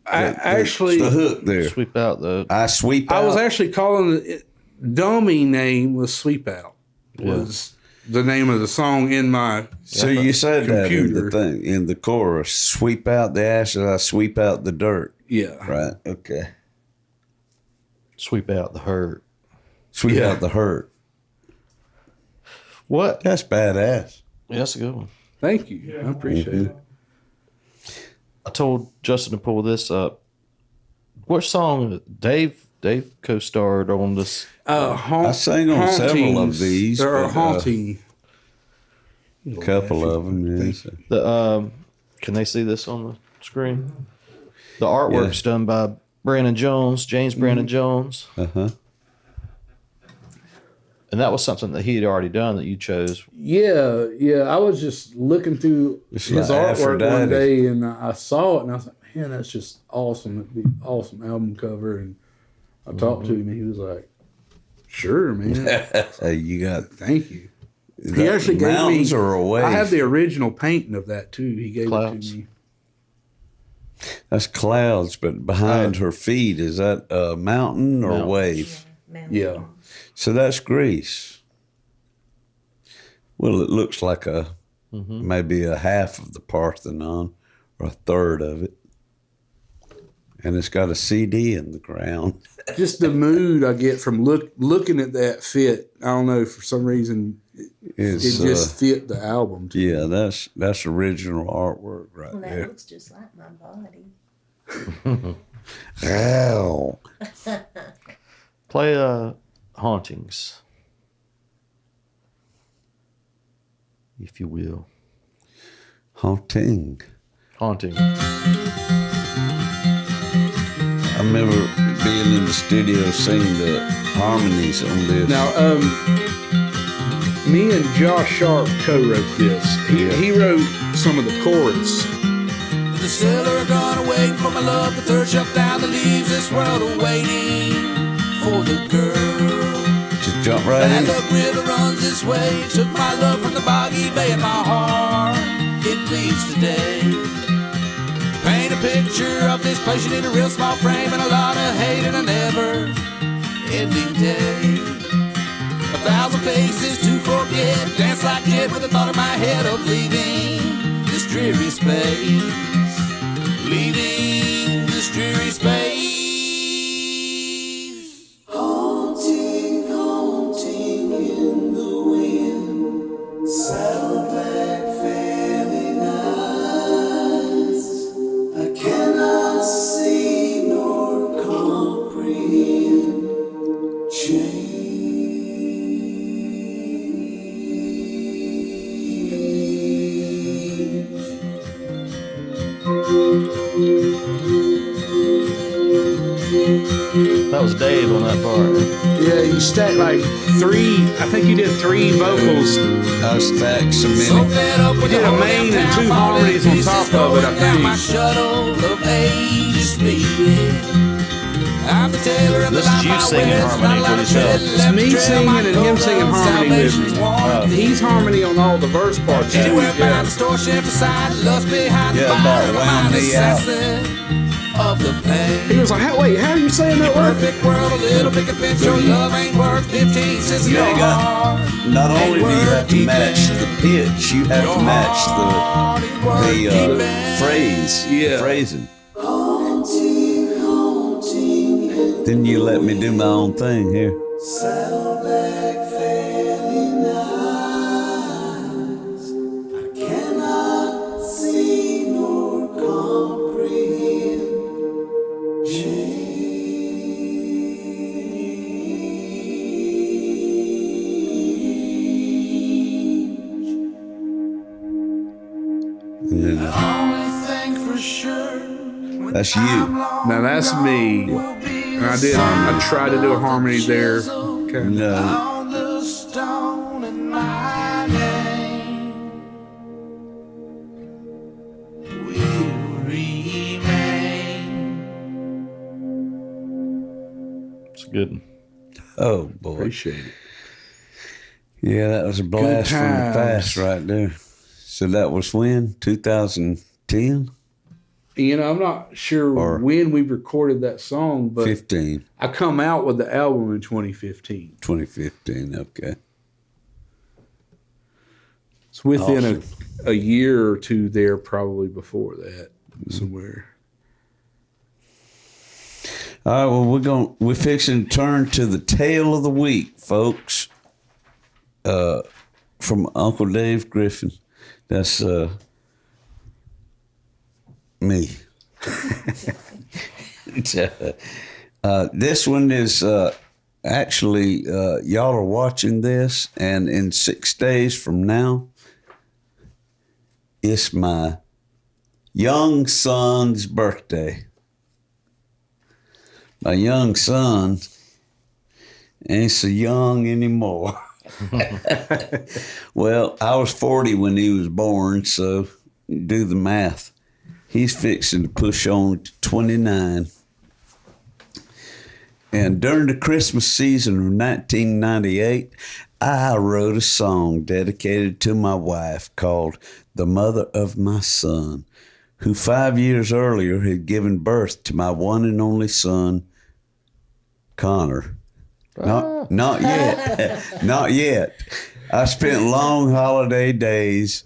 hook there? Sweep out the. I sweep out. I was actually calling it. Dummy name was Sweep Out. Was the name of the song in my So you said computer. that in the thing, in the chorus. Sweep out the ashes, I sweep out the dirt. Yeah. Right. Okay. Sweep out the hurt. Sweep out the hurt. What? That's badass. Yeah, that's a good one. Thank you. I appreciate it. I told Justin to pull this up. What song Dave co-starred on this? I sang on several of these. There are haunting. A couple of them, yes. The can they see this on the screen? The artwork's done by Brandon Jones, James Brandon Jones. Uh-huh. And that was something that he had already done that you chose. Yeah. I was just looking through It's his like artwork one Aphrodite. day, and I saw it, and I was like, man, that's just awesome. It'd be an awesome album cover. And I talked to him, and he was like, sure, man. You got Thank you. He actually gave me. mountains or away. I have the original painting of that too. He gave Clouds. it to me. That's clouds, but behind her feet is that a mountain or Mountain. wave? Yeah. So that's Greece. Well, it looks like maybe a half of the Parthenon or a third of it. And it's got a CD in the ground. Just the mood I get from looking at that fit. I don't know, for some reason it just fit the album too. Yeah, that's original artwork right Well, that there. looks just like my body. Ow. Play Hauntings, if you will. Haunting. Haunting. I remember being in the studio singing the harmonies on this. Now, me and Josh Sharp co-wrote this. He wrote some of the chorus. The distiller gonna wait for my love to thirst up down the leaves. This world awaiting for the girl. to Jump right That in. love river runs this way. Took my love from the boggy bay and my heart, it bleeds today. Paint a picture of this place. You need a real small frame and a lot of hate and a never ending day. 1,000 faces to forget. Dance like kid with the thought in my head of leaving this dreary space. Leaving this dreary space. Haunting, haunting in the wind. Saddleback failing eyes. I cannot see nor comprehend change. That was Dave on that part. Yeah, you stacked like 3. I think you did 3 vocals. I stacked some So in it. fed up with You did the a whole main damn and town 2 falling harmonies on pieces, top of it, I going down my think. shuttle of age is speeding. I'm the tailor of the This is life you I singing wear. harmony Not a lot for of yourself. tread It's left me to trail. singing My and him gold singing love, harmony with salvation's me. won. He's harmony on all the verse parts. Anywhere by Yeah. the store, chef aside, lust behind the Yeah, fire, about my wound me out. assassin of the pain. He was like, wait, how are you saying that word? Perfect world, a little bit convinced your love ain't worth 15 cents. You Your ain't got- heart Not ain't only do you worth have to match keeping. the pitch, you have to match Heart ain't worth the keeping. phrase. Yeah. Phrasing. Haunting, haunting, Then you let me do my own thing here. saddleback failing eyes. I cannot see nor comprehend change. Yeah. Only thing for sure, when That's you. I'm long Now that's me. will be And I the did. I tried to do a sound harmony of the there. chisel Okay. No. on the stone in my name will remain. It's good. Oh boy. Appreciate it. Yeah, that was a blast from the times. past right there. So that was when? 2010? You know, I'm not sure Or- when we recorded that song, but 15. I come out with the album in 2015. 2015, okay. It's within Awesome. a year or two there, probably before that, somewhere. All right, well, we're fixing to turn to the tale of the week, folks. From Uncle Dave Griffin. That's me. This one is actually y'all are watching this, and in 6 days from now, it's my young son's birthday. My young son ain't so young anymore. Well, I was 40 when he was born, so do the math. He's fixing to push on to 29. And during the Christmas season of 1998, I wrote a song dedicated to my wife called The Mother of My Son, who 5 years earlier had given birth to my one and only son, Connor. Not yet. Not yet. I spent long holiday days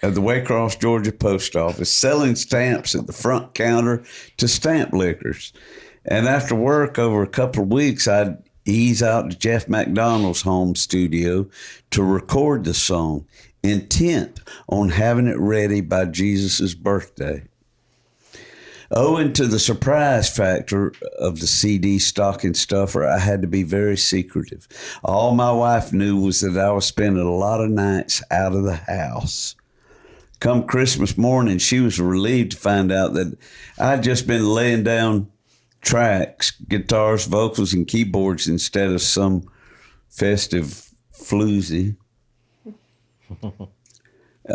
at the Waycross, Georgia post office selling stamps at the front counter to stamp lickers. And after work over a couple of weeks, I'd ease out to Jeff McDonald's home studio to record the song, intent on having it ready by Jesus' birthday. Owing to the surprise factor of the CD stocking stuffer, I had to be very secretive. All my wife knew was that I was spending a lot of nights out of the house. Come Christmas morning, she was relieved to find out that I'd just been laying down tracks, guitars, vocals, and keyboards instead of some festive floozy.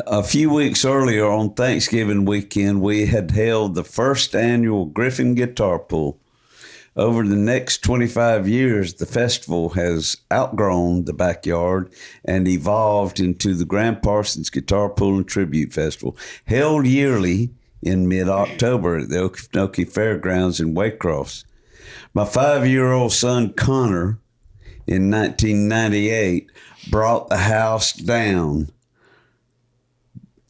A few weeks earlier on Thanksgiving weekend, we had held the first annual Griffin Guitar Pull. Over the next 25 years, the festival has outgrown the backyard and evolved into the Graham Parsons Guitar Pull and Tribute Festival, held yearly in mid-October at the Okefenokee Fairgrounds in Waycross. My 5-year-old son, Connor, in 1998, brought the house down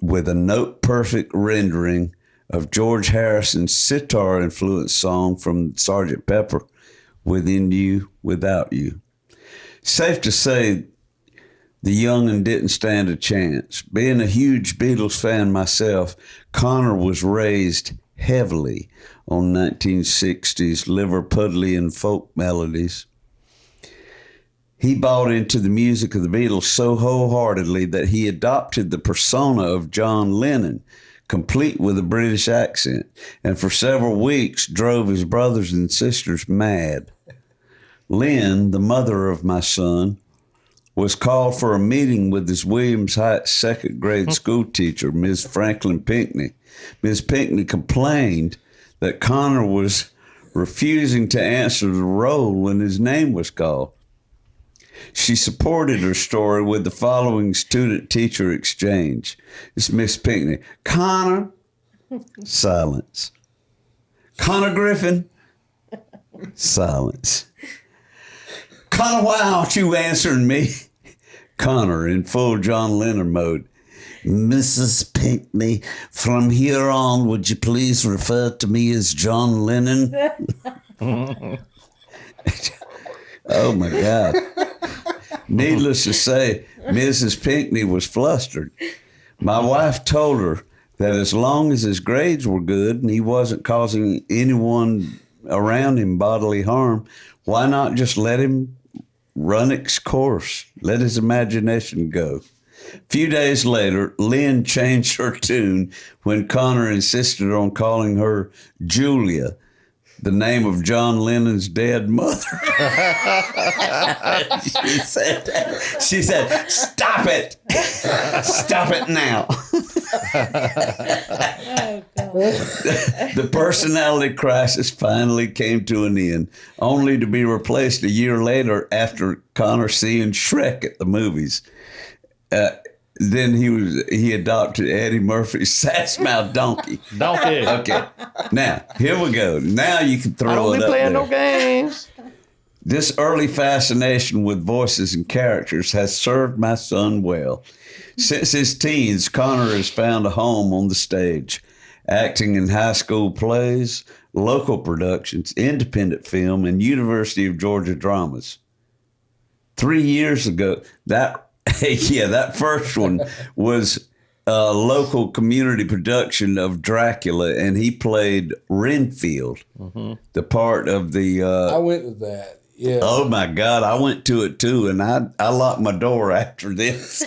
with a note-perfect rendering of George Harrison's sitar-influenced song from Sgt. Pepper, Within You, Without You. Safe to say, the young'un didn't stand a chance. Being a huge Beatles fan myself, Connor was raised heavily on 1960s Liverpudlian folk melodies. He bought into the music of the Beatles so wholeheartedly that he adopted the persona of John Lennon, complete with a British accent, and for several weeks drove his brothers and sisters mad. Lynn, the mother of my son, was called for a meeting with his Williams Heights second grade school teacher, Ms. Franklin Pinckney. Ms. Pinckney complained that Connor was refusing to answer the roll when his name was called. She supported her story with the following student-teacher exchange. It's Miss Pinckney. Connor, silence. Connor Griffin, silence. Connor, why aren't you answering me? Connor, in full John Lennon mode. Mrs. Pinckney, from here on, would you please refer to me as John Lennon? Oh, my God. Needless to say, Mrs. Pinckney was flustered. My wife told her that as long as his grades were good and he wasn't causing anyone around him bodily harm, why not just let him run its course, let his imagination go? A few days later, Lynn changed her tune when Connor insisted on calling her Julia, the name of John Lennon's dead mother. she said, stop it. Stop it now. The personality crisis finally came to an end, only to be replaced a year later after Connor seeing Shrek at the movies. Then he adopted Eddie Murphy's Sassmouth Donkey. Donkey. Okay. Now, here we go. Now you can throw I don't it be up playing there. no games. This early fascination with voices and characters has served my son well. Since his teens, Connor has found a home on the stage, acting in high school plays, local productions, independent film, and University of Georgia dramas. 3 years ago, that first one was a local community production of Dracula, and he played Renfield, the part of the... I went to that. Yeah. Oh, my God. I went to it, too, and I locked my door after this.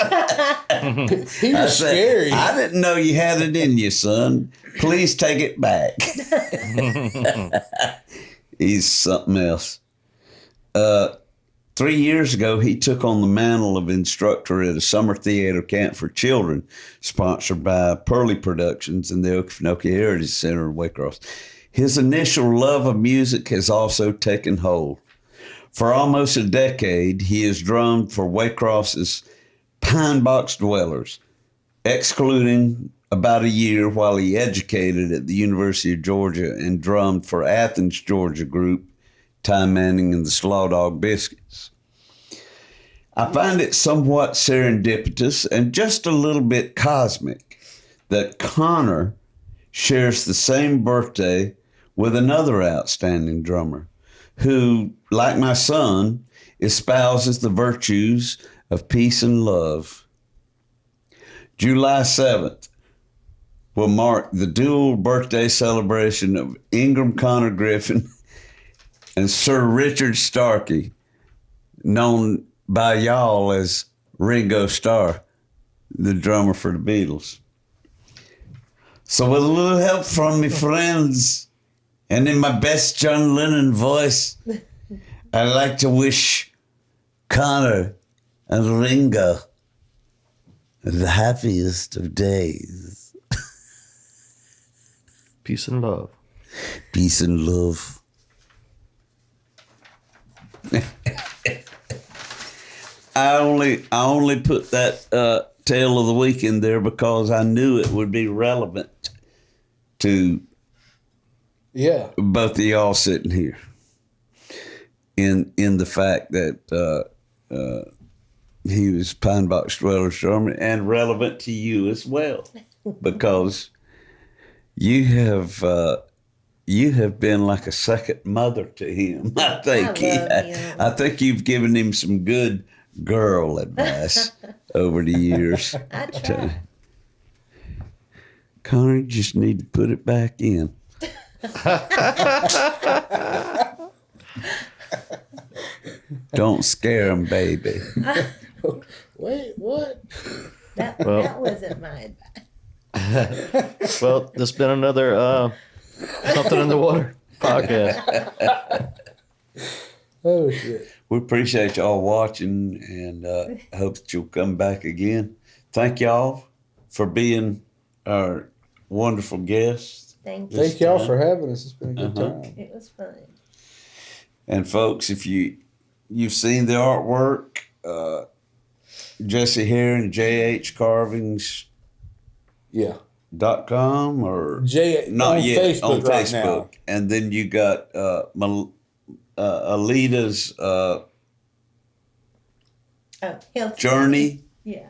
He was scary. I didn't know you had it in you, son. Please take it back. He's something else. 3 years ago, he took on the mantle of instructor at a summer theater camp for children, sponsored by Pearly Productions and the Okefenokee Heritage Center in Waycross. His initial love of music has also taken hold. For almost a decade, he has drummed for Waycross's Pine Box Dwellers, excluding about a year while he educated at the University of Georgia and drummed for Athens, Georgia group, Ty Manning and the Slaw Dog Biscuits. I find it somewhat serendipitous and just a little bit cosmic that Connor shares the same birthday with another outstanding drummer who, like my son, espouses the virtues of peace and love. July 7th will mark the dual birthday celebration of Ingram Connor Griffin and Sir Richard Starkey, known by y'all as Ringo Starr, the drummer for the Beatles. So with a little help from me friends, and in my best John Lennon voice, I'd like to wish Connor and Ringo the happiest of days. Peace and love. Peace and love. I only put that tale of the week in there because I knew it would be relevant to both of y'all sitting here. In the fact that he was Pine Box Dweller Sherman, and relevant to you as well, because you have been like a second mother to him. I think. I think you've given him some good girl advice over the years. I try. Connor, you just need to put it back in. Don't scare him, baby. Wait, what? That wasn't my advice. Well, there's been another Something in the Water podcast. Oh, shit. We appreciate y'all watching, and hope that you'll come back again. Thank y'all for being our wonderful guests. Thank you. Thank y'all for having us. It's been a good time. It was fun. And folks, if you've seen the artwork, Jesse Herrin, JHcarvings.com or not on yet Facebook on right Facebook, now. And then you got Ellita's Health journey. Yeah.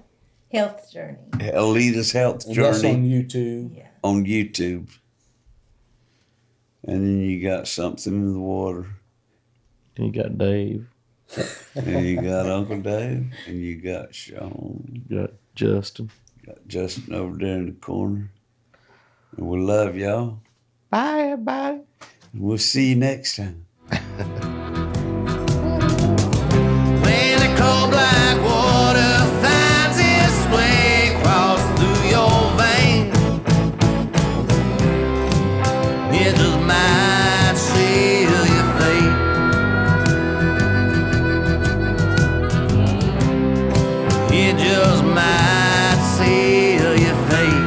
Health journey. Ellita's health And journey that's on YouTube. Yeah. on YouTube. And then you got Something in the Water. You got Dave. And you got Uncle Dave. And you got Sean. You got Justin. You got Justin over there in the corner. And we love y'all. Bye, everybody. And we'll see you next time. When the cold black water finds its way across through your veins, it just might seal your fate. It just might seal your fate.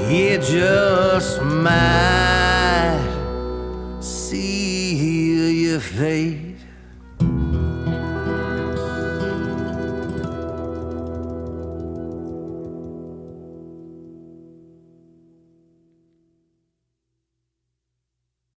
It just might seal your fate.